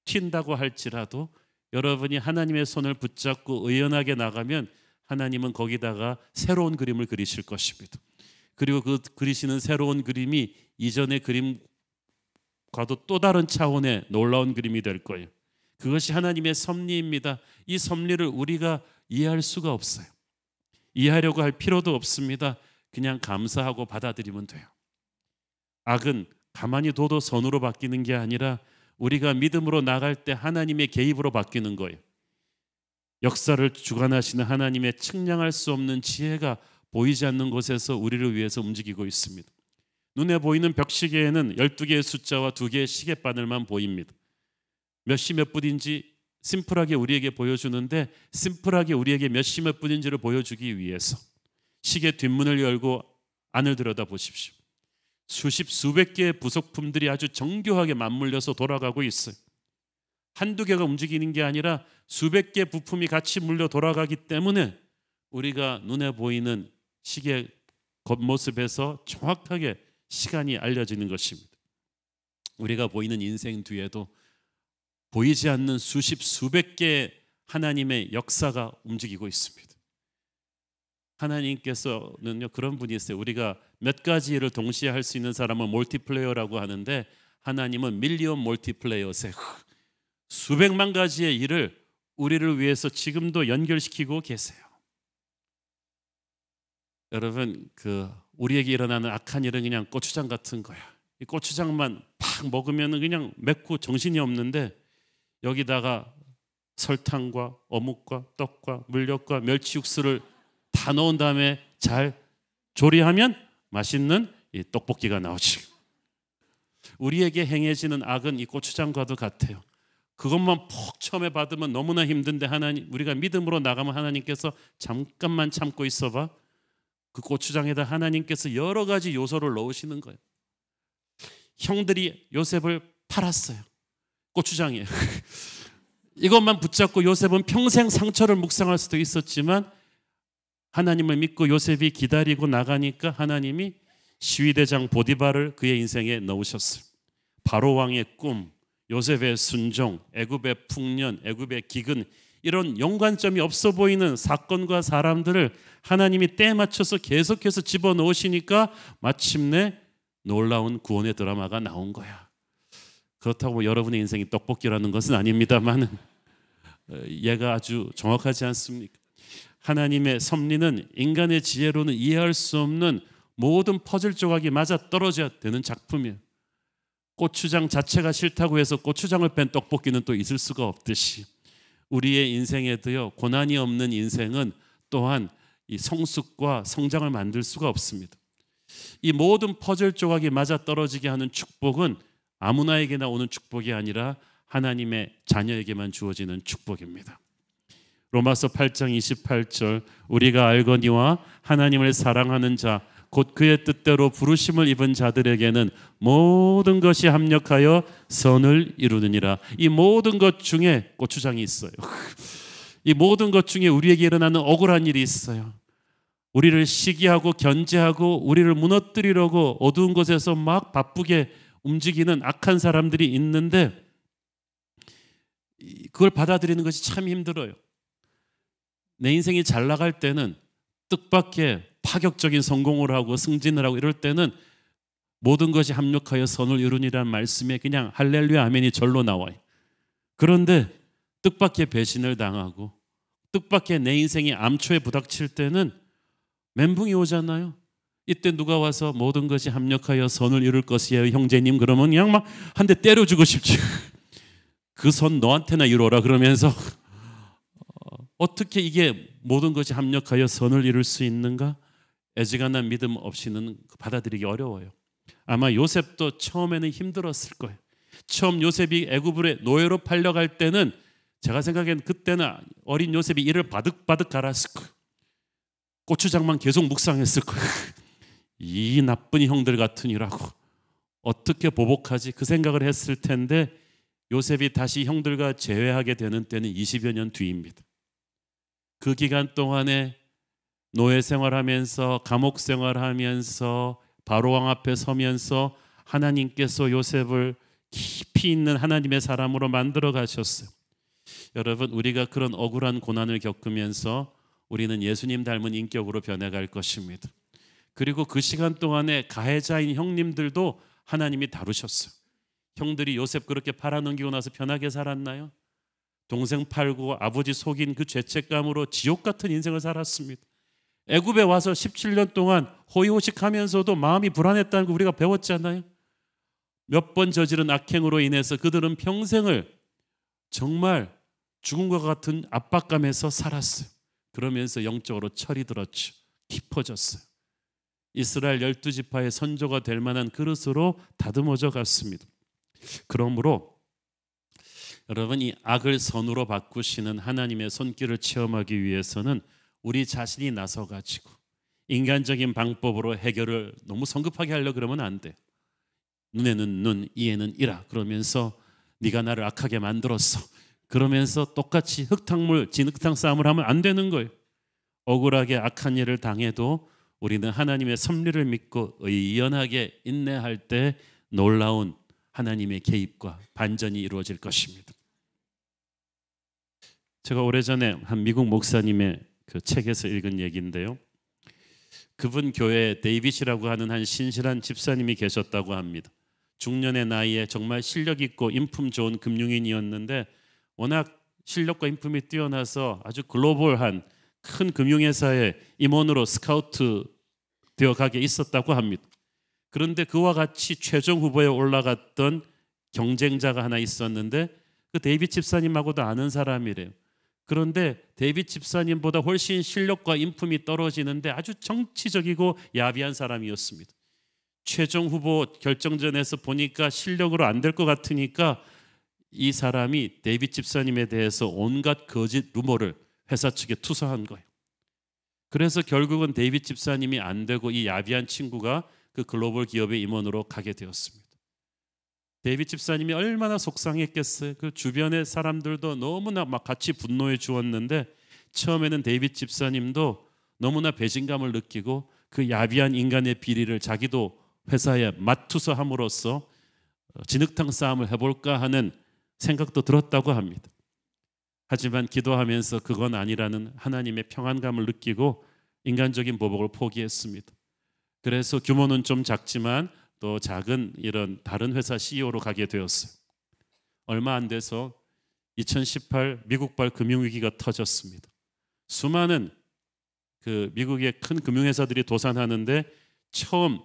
튄다고 할지라도 여러분이 하나님의 손을 붙잡고 의연하게 나가면 하나님은 거기다가 새로운 그림을 그리실 것입니다. 그리고 그 그리시는 새로운 그림이 이전의 그림과도 또 다른 차원의 놀라운 그림이 될 거예요. 그것이 하나님의 섭리입니다. 이 섭리를 우리가 이해할 수가 없어요. 이해하려고 할 필요도 없습니다. 그냥 감사하고 받아들이면 돼요. 악은 가만히 둬도 선으로 바뀌는 게 아니라 우리가 믿음으로 나갈 때 하나님의 개입으로 바뀌는 거예요. 역사를 주관하시는 하나님의 측량할 수 없는 지혜가 보이지 않는 곳에서 우리를 위해서 움직이고 있습니다. 눈에 보이는 벽시계에는 12개의 숫자와 2개의 시계바늘만 보입니다. 몇 시 몇 분인지 심플하게 우리에게 보여주는데, 심플하게 우리에게 몇 시 몇 분인지를 보여주기 위해서 시계 뒷문을 열고 안을 들여다 보십시오. 수십 수백 개의 부속품들이 아주 정교하게 맞물려서 돌아가고 있어요. 한두 개가 움직이는 게 아니라 수백 개의 부품이 같이 물려 돌아가기 때문에 우리가 눈에 보이는 시계 겉모습에서 정확하게 시간이 알려지는 것입니다. 우리가 보이는 인생 뒤에도 보이지 않는 수십 수백 개의 하나님의 역사가 움직이고 있습니다. 하나님께서는요 그런 분이 있어요. 우리가 몇 가지 일을 동시에 할 수 있는 사람은 멀티플레이어라고 하는데, 하나님은 밀리언 멀티플레이어세요. 수백만 가지의 일을 우리를 위해서 지금도 연결시키고 계세요. 여러분, 우리에게 일어나는 악한 일은 그냥 고추장 같은 거야. 이 고추장만 팍 먹으면 그냥 맵고 정신이 없는데, 여기다가 설탕과 어묵과 떡과 물엿과 멸치 육수를 다 넣은 다음에 잘 조리하면 맛있는 이 떡볶이가 나오지. 우리에게 행해지는 악은 이 고추장과도 같아요. 그것만 푹 처음에 받으면 너무나 힘든데 우리가 믿음으로 나가면 하나님께서 잠깐만 참고 있어봐. 그 고추장에다 하나님께서 여러 가지 요소를 넣으시는 거예요. 형들이 요셉을 팔았어요. 고추장에. 이것만 붙잡고 요셉은 평생 상처를 묵상할 수도 있었지만, 하나님을 믿고 요셉이 기다리고 나가니까 하나님이 시위대장 보디발을 그의 인생에 넣으셨어요. 바로 왕의 꿈, 요셉의 순종, 애굽의 풍년, 애굽의 기근, 이런 연관점이 없어 보이는 사건과 사람들을 하나님이 때에 맞춰서 계속해서 집어넣으시니까 마침내 놀라운 구원의 드라마가 나온 거야. 그렇다고 여러분의 인생이 떡볶이라는 것은 아닙니다만 얘가 아주 정확하지 않습니까? 하나님의 섭리는 인간의 지혜로는 이해할 수 없는 모든 퍼즐 조각이 맞아떨어져야 되는 작품이에요. 고추장 자체가 싫다고 해서 고추장을 뺀 떡볶이는 또 있을 수가 없듯이, 우리의 인생에도요 고난이 없는 인생은 또한 이 성숙과 성장을 만들 수가 없습니다. 이 모든 퍼즐 조각이 맞아떨어지게 하는 축복은 아무나에게나 오는 축복이 아니라 하나님의 자녀에게만 주어지는 축복입니다. 로마서 8장 28절, 우리가 알거니와 하나님을 사랑하는 자 곧 그의 뜻대로 부르심을 입은 자들에게는 모든 것이 합력하여 선을 이루느니라. 이 모든 것 중에 고추장이 있어요. 이 모든 것 중에 우리에게 일어나는 억울한 일이 있어요. 우리를 시기하고 견제하고 우리를 무너뜨리려고 어두운 곳에서 막 바쁘게 움직이는 악한 사람들이 있는데, 그걸 받아들이는 것이 참 힘들어요. 내 인생이 잘 나갈 때는 뜻밖의 파격적인 성공을 하고 승진을 하고 이럴 때는 모든 것이 합력하여 선을 이루니라는 말씀에 그냥 할렐루야 아멘이 절로 나와요. 그런데 뜻밖의 배신을 당하고 뜻밖의 내 인생이 암초에 부닥칠 때는 멘붕이 오잖아요. 이때 누가 와서 모든 것이 합력하여 선을 이룰 것이에요 형제님, 그러면 그냥 막 한 대 때려주고 싶죠. 그 손 너한테나 이루어라 그러면서 어떻게 이게 모든 것이 합력하여 선을 이룰 수 있는가? 애지간한 믿음 없이는 받아들이기 어려워요. 아마 요셉도 처음에는 힘들었을 거예요. 처음 요셉이 애굽으로 노예로 팔려갈 때는 제가 생각엔 그때는 어린 요셉이 이를 바득바득 갈았을 거예요. 고추장만 계속 묵상했을 거예요. 이 나쁜 형들 같으니라고 어떻게 보복하지? 그 생각을 했을 텐데 요셉이 다시 형들과 재회하게 되는 때는 20여 년 뒤입니다. 그 기간 동안에 노예 생활하면서 감옥 생활하면서 바로왕 앞에 서면서 하나님께서 요셉을 깊이 있는 하나님의 사람으로 만들어 가셨어요. 여러분, 우리가 그런 억울한 고난을 겪으면서 우리는 예수님 닮은 인격으로 변해갈 것입니다. 그리고 그 시간 동안에 가해자인 형님들도 하나님이 다루셨어요. 형들이 요셉 그렇게 팔아넘기고 나서 편하게 살았나요? 동생 팔고 아버지 속인 그 죄책감으로 지옥 같은 인생을 살았습니다. 애굽에 와서 17년 동안 호의호식하면서도 마음이 불안했다는 거 우리가 배웠잖아요. 몇 번 저지른 악행으로 인해서 그들은 평생을 정말 죽음과 같은 압박감에서 살았어요. 그러면서 영적으로 철이 들었죠. 깊어졌어요. 이스라엘 12지파의 선조가 될 만한 그릇으로 다듬어져 갔습니다. 그러므로 여러분, 이 악을 선으로 바꾸시는 하나님의 손길을 체험하기 위해서는 우리 자신이 나서가지고 인간적인 방법으로 해결을 너무 성급하게 하려고 그러면 안 돼. 눈에는 눈, 이에는 이라 그러면서 네가 나를 악하게 만들었어 그러면서 똑같이 흙탕물, 진흙탕 싸움을 하면 안 되는 거예요. 억울하게 악한 일을 당해도 우리는 하나님의 섭리를 믿고 의연하게 인내할 때 놀라운 하나님의 개입과 반전이 이루어질 것입니다. 제가 오래전에 한 미국 목사님의 그 책에서 읽은 얘기인데요. 그분 교회에 데이빗이라고 하는 한 신실한 집사님이 계셨다고 합니다. 중년의 나이에 정말 실력 있고 인품 좋은 금융인이었는데 워낙 실력과 인품이 뛰어나서 아주 글로벌한 큰 금융회사의 임원으로 스카우트 되어 가게 있었다고 합니다. 그런데 그와 같이 최종 후보에 올라갔던 경쟁자가 하나 있었는데 그 데이빗 집사님하고도 아는 사람이래요. 그런데 데이빗 집사님보다 훨씬 실력과 인품이 떨어지는데 아주 정치적이고 야비한 사람이었습니다. 최종 후보 결정전에서 보니까 실력으로 안 될 것 같으니까 이 사람이 데이빗 집사님에 대해서 온갖 거짓 루머를 회사 측에 투서한 거예요. 그래서 결국은 데이빗 집사님이 안 되고 이 야비한 친구가 그 글로벌 기업의 임원으로 가게 되었습니다. 데이빗 집사님이 얼마나 속상했겠어요. 그 주변의 사람들도 너무나 막 같이 분노해 주었는데 처음에는 데이빗 집사님도 너무나 배신감을 느끼고 그 야비한 인간의 비리를 자기도 회사에 맞투서함으로써 진흙탕 싸움을 해볼까 하는 생각도 들었다고 합니다. 하지만 기도하면서 그건 아니라는 하나님의 평안감을 느끼고 인간적인 보복을 포기했습니다. 그래서 규모는 좀 작지만 또 작은 이런 다른 회사 CEO로 가게 되었어요. 얼마 안 돼서 2018 미국발 금융위기가 터졌습니다. 수많은 그 미국의 큰 금융회사들이 도산하는데 처음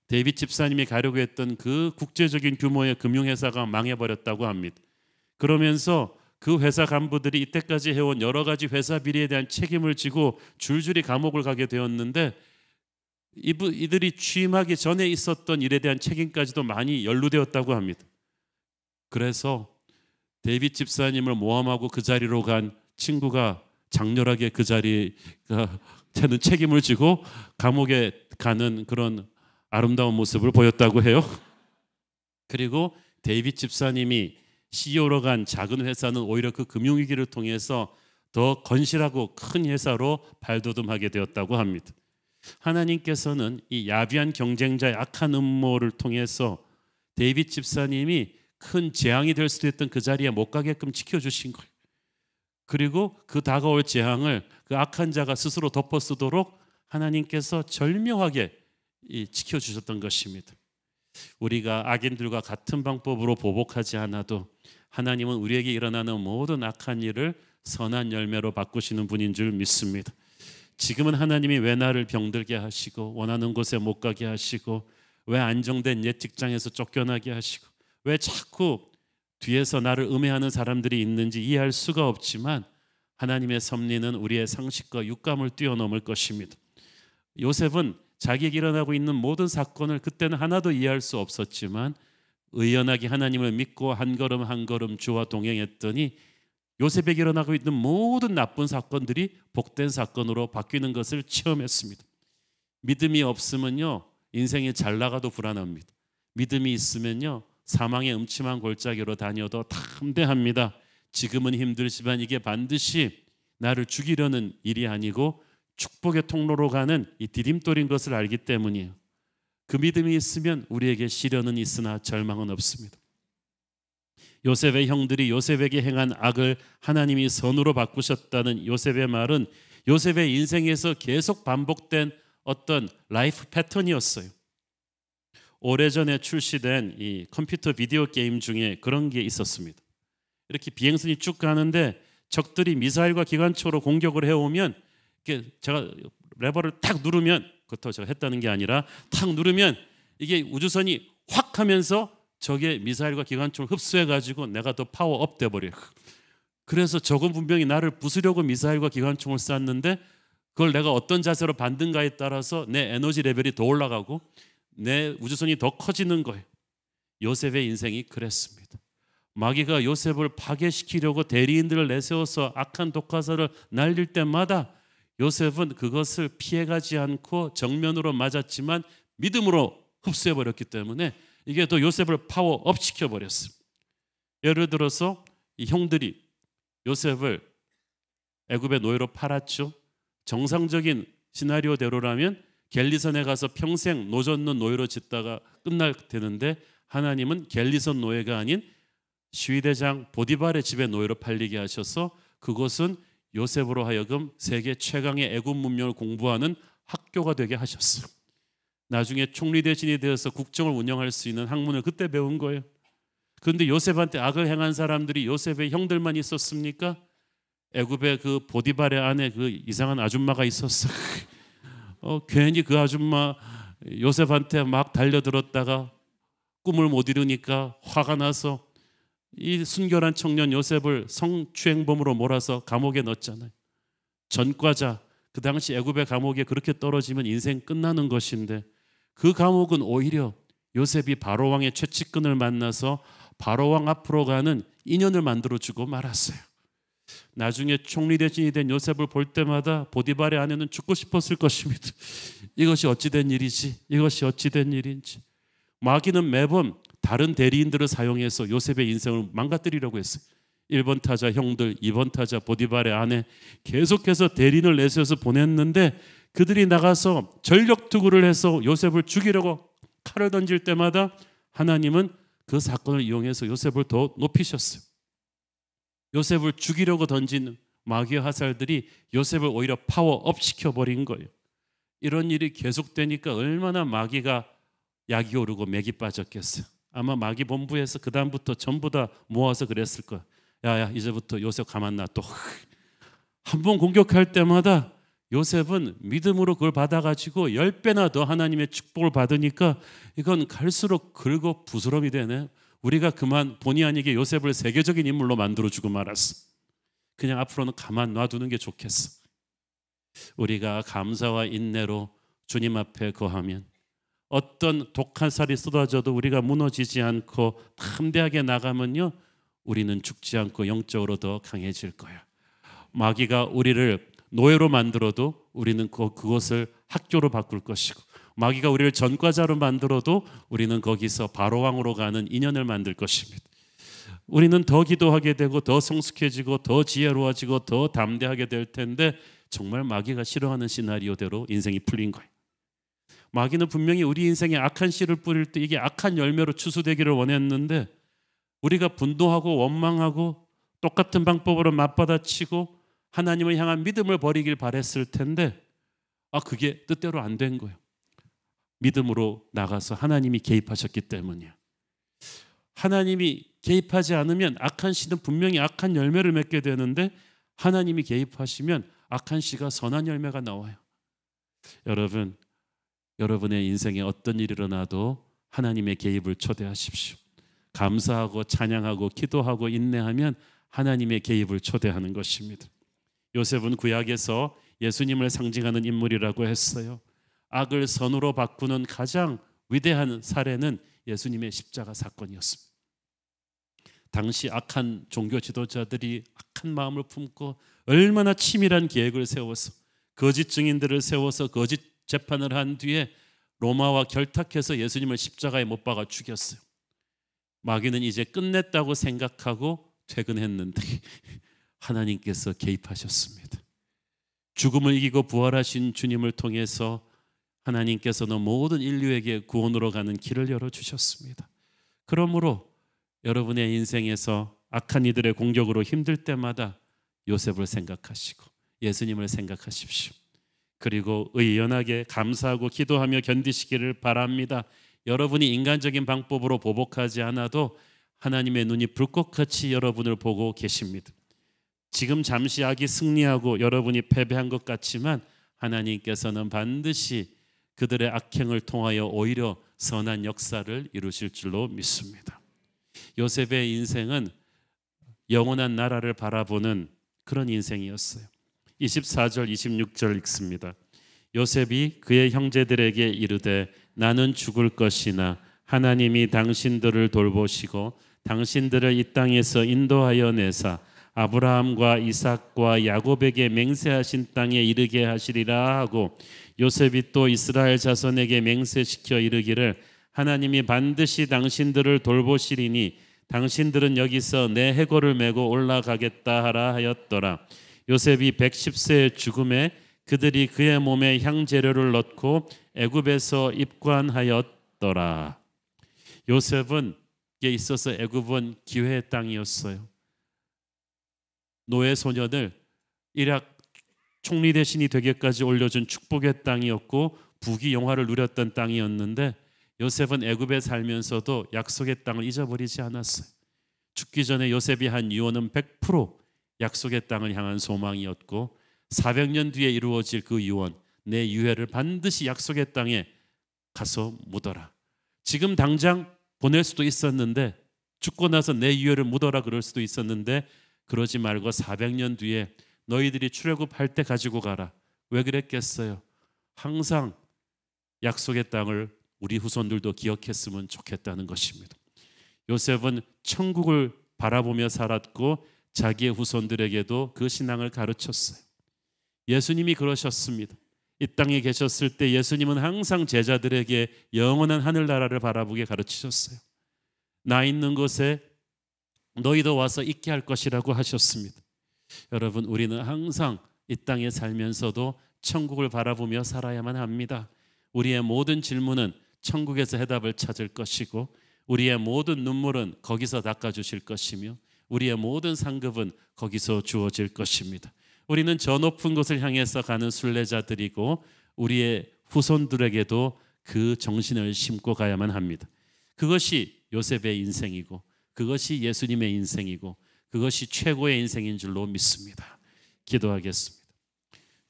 데이빗 집사님이 가려고 했던 그 국제적인 규모의 금융회사가 망해버렸다고 합니다. 그러면서 그 회사 간부들이 이때까지 해온 여러 가지 회사 비리에 대한 책임을 지고 줄줄이 감옥을 가게 되었는데 이들이 취임하기 전에 있었던 일에 대한 책임까지도 많이 연루되었다고 합니다. 그래서 데이빗 집사님을 모함하고 그 자리로 간 친구가 장렬하게 그 자리가 되는 책임을 지고 감옥에 가는 그런 아름다운 모습을 보였다고 해요. 그리고 데이빗 집사님이 CEO로 간 작은 회사는 오히려 그 금융위기를 통해서 더 건실하고 큰 회사로 발돋움하게 되었다고 합니다. 하나님께서는 이 야비한 경쟁자의 악한 음모를 통해서 데이빗 집사님이 큰 재앙이 될 수도 있던 그 자리에 못 가게끔 지켜주신 거예요. 그리고 그 다가올 재앙을 그 악한 자가 스스로 덮어쓰도록 하나님께서 절묘하게 지켜주셨던 것입니다. 우리가 악인들과 같은 방법으로 보복하지 않아도 하나님은 우리에게 일어나는 모든 악한 일을 선한 열매로 바꾸시는 분인 줄 믿습니다. 지금은 하나님이 왜 나를 병들게 하시고 원하는 곳에 못 가게 하시고 왜 안정된 옛 직장에서 쫓겨나게 하시고 왜 자꾸 뒤에서 나를 음해하는 사람들이 있는지 이해할 수가 없지만 하나님의 섭리는 우리의 상식과 육감을 뛰어넘을 것입니다. 요셉은 자기에게 일어나고 있는 모든 사건을 그때는 하나도 이해할 수 없었지만 의연하게 하나님을 믿고 한 걸음 한 걸음 주와 동행했더니 요셉에게 일어나고 있는 모든 나쁜 사건들이 복된 사건으로 바뀌는 것을 체험했습니다. 믿음이 없으면요, 인생이 잘 나가도 불안합니다. 믿음이 있으면요, 사망의 음침한 골짜기로 다녀도 담대합니다. 지금은 힘들지만 이게 반드시 나를 죽이려는 일이 아니고 축복의 통로로 가는 이 디딤돌인 것을 알기 때문이에요. 그 믿음이 있으면 우리에게 시련은 있으나 절망은 없습니다. 요셉의 형들이 요셉에게 행한 악을 하나님이 선으로 바꾸셨다는 요셉의 말은 요셉의 인생에서 계속 반복된 어떤 라이프 패턴이었어요. 오래전에 출시된 이 컴퓨터 비디오 게임 중에 그런 게 있었습니다. 이렇게 비행선이 쭉 가는데 적들이 미사일과 기관총으로 공격을 해오면 제가 레버를 탁 누르면, 그것도 제가 했다는 게 아니라 탁 누르면 이게 우주선이 확 하면서 적의 미사일과 기관총을 흡수해가지고 내가 더 파워업 돼버려요. 그래서 적은 분명히 나를 부수려고 미사일과 기관총을 쐈는데 그걸 내가 어떤 자세로 받는가에 따라서 내 에너지 레벨이 더 올라가고 내 우주선이 더 커지는 거예요. 요셉의 인생이 그랬습니다. 마귀가 요셉을 파괴시키려고 대리인들을 내세워서 악한 독가설을 날릴 때마다 요셉은 그것을 피해가지 않고 정면으로 맞았지만 믿음으로 흡수해버렸기 때문에 이게 또 요셉을 파워업 시켜버렸어요. 예를 들어서 이 형들이 요셉을 애굽의 노예로 팔았죠. 정상적인 시나리오대로라면 겔리선에 가서 평생 노 젓는 노예로 짓다가 끝날 되는데 하나님은 겔리선 노예가 아닌 시위대장 보디발의 집에 노예로 팔리게 하셔서 그곳은 요셉으로 하여금 세계 최강의 애굽 문명을 공부하는 학교가 되게 하셨어요. 나중에 총리 대신이 되어서 국정을 운영할 수 있는 학문을 그때 배운 거예요. 그런데 요셉한테 악을 행한 사람들이 요셉의 형들만 있었습니까? 애굽의 그 보디발의 안에 그 이상한 아줌마가 있었어. 괜히 그 아줌마 요셉한테 막 달려들었다가 꿈을 못 이루니까 화가 나서 이 순결한 청년 요셉을 성추행범으로 몰아서 감옥에 넣었잖아요. 전과자, 그 당시 애굽의 감옥에 그렇게 떨어지면 인생 끝나는 것인데 그 감옥은 오히려 요셉이 바로왕의 최측근을 만나서 바로왕 앞으로 가는 인연을 만들어주고 말았어요. 나중에 총리 대신이 된 요셉을 볼 때마다 보디발의 아내는 죽고 싶었을 것입니다. 이것이 어찌된 일이지? 이것이 어찌된 일인지. 마귀는 매번 다른 대리인들을 사용해서 요셉의 인생을 망가뜨리려고 했어요. 1번 타자 형들, 2번 타자 보디발의 아내, 계속해서 대리인을 내세워서 보냈는데 그들이 나가서 전력투구를 해서 요셉을 죽이려고 칼을 던질 때마다 하나님은 그 사건을 이용해서 요셉을 더 높이셨어요. 요셉을 죽이려고 던진 마귀의 화살들이 요셉을 오히려 파워업 시켜버린 거예요. 이런 일이 계속되니까 얼마나 마귀가 약이 오르고 맥이 빠졌겠어요. 아마 마귀 본부에서 그 다음부터 전부 다 모아서 그랬을 거야. 야야, 이제부터 요셉 가만 놔둬. 한 번 공격할 때마다 요셉은 믿음으로 그걸 받아가지고 10배나 더 하나님의 축복을 받으니까 이건 갈수록 긁어 부스럼이 되네. 우리가 그만 본의 아니게 요셉을 세계적인 인물로 만들어주고 말았어. 그냥 앞으로는 가만 놔두는 게 좋겠어. 우리가 감사와 인내로 주님 앞에 거하면 어떤 독한 살이 쏟아져도 우리가 무너지지 않고 담대하게 나가면요, 우리는 죽지 않고 영적으로 더 강해질 거야. 마귀가 우리를 노예로 만들어도 우리는 그것을 학교로 바꿀 것이고, 마귀가 우리를 전과자로 만들어도 우리는 거기서 바로왕으로 가는 인연을 만들 것입니다. 우리는 더 기도하게 되고 더 성숙해지고 더 지혜로워지고 더 담대하게 될 텐데 정말 마귀가 싫어하는 시나리오대로 인생이 풀린 거예요. 마귀는 분명히 우리 인생에 악한 씨를 뿌릴 때 이게 악한 열매로 추수되기를 원했는데 우리가 분노하고 원망하고 똑같은 방법으로 맞받아치고 하나님을 향한 믿음을 버리길 바랬을 텐데 그게 뜻대로 안 된 거예요. 믿음으로 나가서 하나님이 개입하셨기 때문이에요. 하나님이 개입하지 않으면 악한 씨는 분명히 악한 열매를 맺게 되는데 하나님이 개입하시면 악한 씨가 선한 열매가 나와요. 여러분, 여러분의 인생에 어떤 일이 일어나도 하나님의 개입을 초대하십시오. 감사하고 찬양하고 기도하고 인내하면 하나님의 개입을 초대하는 것입니다. 요셉은 구약에서 예수님을 상징하는 인물이라고 했어요. 악을 선으로 바꾸는 가장 위대한 사례는 예수님의 십자가 사건이었습니다. 당시 악한 종교 지도자들이 악한 마음을 품고 얼마나 치밀한 계획을 세워서 거짓 증인들을 세워서 거짓 재판을 한 뒤에 로마와 결탁해서 예수님을 십자가에 못 박아 죽였어요. 마귀는 이제 끝냈다고 생각하고 퇴근했는데 하나님께서 개입하셨습니다. 죽음을 이기고 부활하신 주님을 통해서 하나님께서는 모든 인류에게 구원으로 가는 길을 열어주셨습니다. 그러므로 여러분의 인생에서 악한 이들의 공격으로 힘들 때마다 요셉을 생각하시고 예수님을 생각하십시오. 그리고 의연하게 감사하고 기도하며 견디시기를 바랍니다. 여러분이 인간적인 방법으로 보복하지 않아도 하나님의 눈이 불꽃같이 여러분을 보고 계십니다. 지금 잠시 악이 승리하고 여러분이 패배한 것 같지만 하나님께서는 반드시 그들의 악행을 통하여 오히려 선한 역사를 이루실 줄로 믿습니다. 요셉의 인생은 영원한 나라를 바라보는 그런 인생이었어요. 24절 26절 읽습니다. 요셉이 그의 형제들에게 이르되 나는 죽을 것이나 하나님이 당신들을 돌보시고 당신들을 이 땅에서 인도하여 내사 아브라함과 이삭과 야곱에게 맹세하신 땅에 이르게 하시리라 하고 요셉이 또 이스라엘 자손에게 맹세시켜 이르기를 하나님이 반드시 당신들을 돌보시리니 당신들은 여기서 내 해골을 메고 올라가겠다 하라 하였더라. 요셉이 110세의 죽음에 그들이 그의 몸에 향재료를 넣고 애굽에서 입관하였더라. 요셉은 에 있어서 애굽은 기회의 땅이었어요. 노예 소년을 이락 총리 대신이 되기까지 올려준 축복의 땅이었고 부귀 영화를 누렸던 땅이었는데 요셉은 애굽에 살면서도 약속의 땅을 잊어버리지 않았어요. 죽기 전에 요셉이 한 유언은 100% 약속의 땅을 향한 소망이었고 400년 뒤에 이루어질 그 유언, 내 유해를 반드시 약속의 땅에 가서 묻어라. 지금 당장 보낼 수도 있었는데 죽고 나서 내 유해를 묻어라 그럴 수도 있었는데 그러지 말고 400년 뒤에 너희들이 출애굽할 때 가지고 가라. 왜 그랬겠어요? 항상 약속의 땅을 우리 후손들도 기억했으면 좋겠다는 것입니다. 요셉은 천국을 바라보며 살았고 자기의 후손들에게도 그 신앙을 가르쳤어요. 예수님이 그러셨습니다. 이 땅에 계셨을 때 예수님은 항상 제자들에게 영원한 하늘나라를 바라보게 가르치셨어요. 나 있는 곳에 너희도 와서 있게 할 것이라고 하셨습니다. 여러분, 우리는 항상 이 땅에 살면서도 천국을 바라보며 살아야만 합니다. 우리의 모든 질문은 천국에서 해답을 찾을 것이고 우리의 모든 눈물은 거기서 닦아주실 것이며 우리의 모든 상급은 거기서 주어질 것입니다. 우리는 저 높은 곳을 향해서 가는 순례자들이고 우리의 후손들에게도 그 정신을 심고 가야만 합니다. 그것이 요셉의 인생이고 그것이 예수님의 인생이고 그것이 최고의 인생인 줄로 믿습니다. 기도하겠습니다.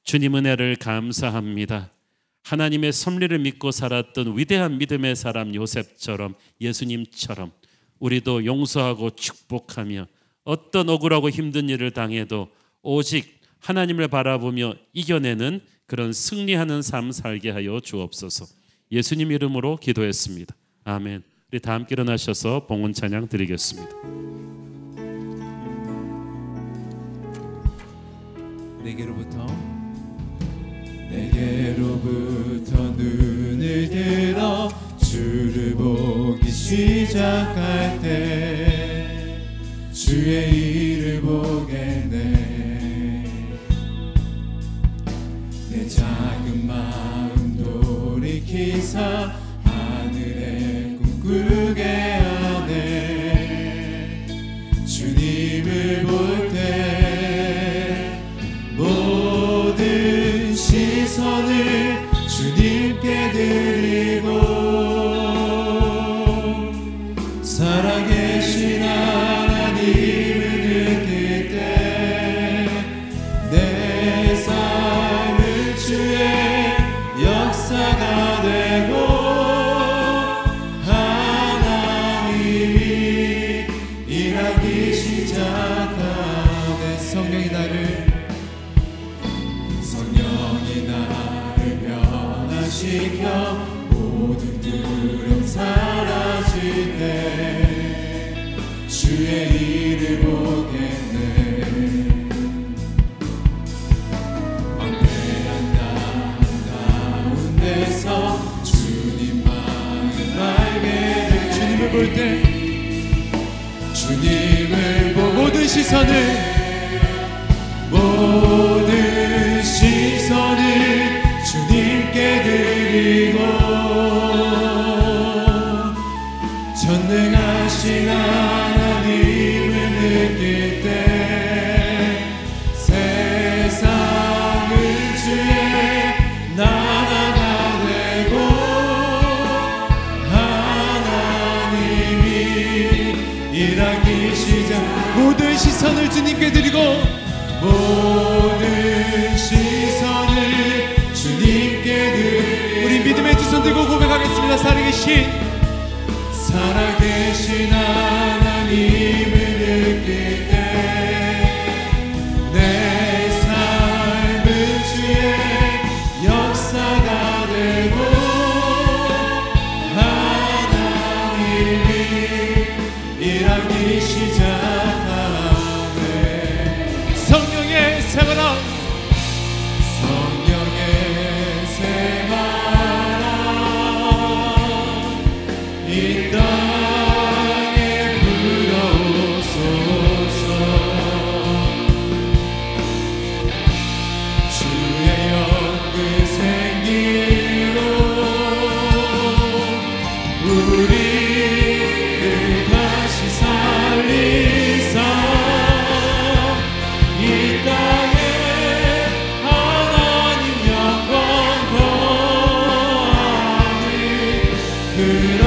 주님 은혜를 감사합니다. 하나님의 섭리를 믿고 살았던 위대한 믿음의 사람 요셉처럼 예수님처럼 우리도 용서하고 축복하며 어떤 억울하고 힘든 일을 당해도 오직 하나님을 바라보며 이겨내는 그런 승리하는 삶 살게 하여 주옵소서. 예수님 이름으로 기도했습니다. 아멘. 우리 다 함께 일어나셔서 봉헌 찬양 드리겠습니다. 내게로부터 눈을 들어 주를 보기 시작할 때 주의 일을 보겠네. 내 작은 마음 돌이키사 하늘에 꿈꾸게 하네. 주님을 볼 때 모든 시선을 주님께 드리고 살아계신 하나님을 느낄 때 내 삶은 주의 역사가 되고 하나님의 볼 때 주님을 보고 모든 시선을 주님께 드리고 전능하신 하나님을 느낄 때 세상은 주의 나라가 되고 하나님이 일하기 시작 모든 시선을 주님께 드리고 모든 시선을 주님께 드리고 우리 믿음의 두 손 들고 고백하겠습니다. 살아계신 하나님을 느낄 때 내 삶은 주의 역사가 되고 하나님이 일하기 시작하네. 성령의 생활아 이 땅에 불어오소서. 주의 영광 생기로 우리를 다시 살리사 이 땅에 하나님 영광 거하니 그런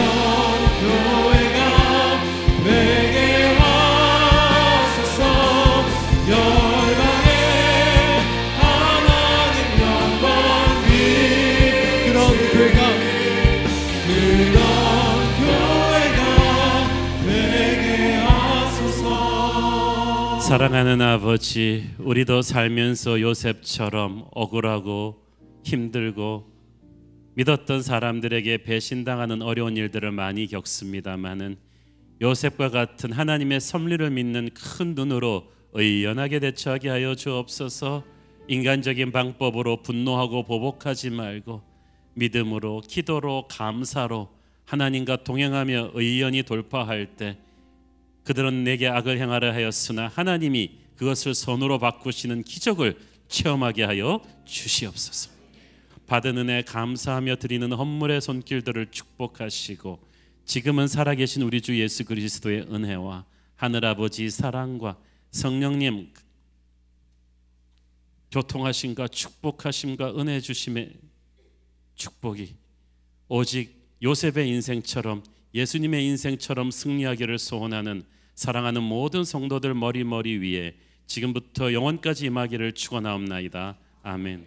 사랑하는 아버지, 우리도 살면서 요셉처럼 억울하고 힘들고 믿었던 사람들에게 배신당하는 어려운 일들을 많이 겪습니다마는 요셉과 같은 하나님의 섭리를 믿는 큰 눈으로 의연하게 대처하게 하여 주옵소서. 인간적인 방법으로 분노하고 보복하지 말고 믿음으로, 기도로, 감사로 하나님과 동행하며 의연히 돌파할 때 그들은 내게 악을 행하려 하였으나 하나님이 그것을 선으로 바꾸시는 기적을 체험하게 하여 주시옵소서. 받은 은혜 감사하며 드리는 헌물의 손길들을 축복하시고 지금은 살아계신 우리 주 예수 그리스도의 은혜와 하늘아버지 사랑과 성령님 교통하심과 축복하심과 은혜 주심의 축복이 오직 요셉의 인생처럼 예수님의 인생처럼 승리하기를 소원하는 사랑하는 모든 성도들 머리 위에 지금부터 영원까지 임하기를 축원하옵나이다. 아멘.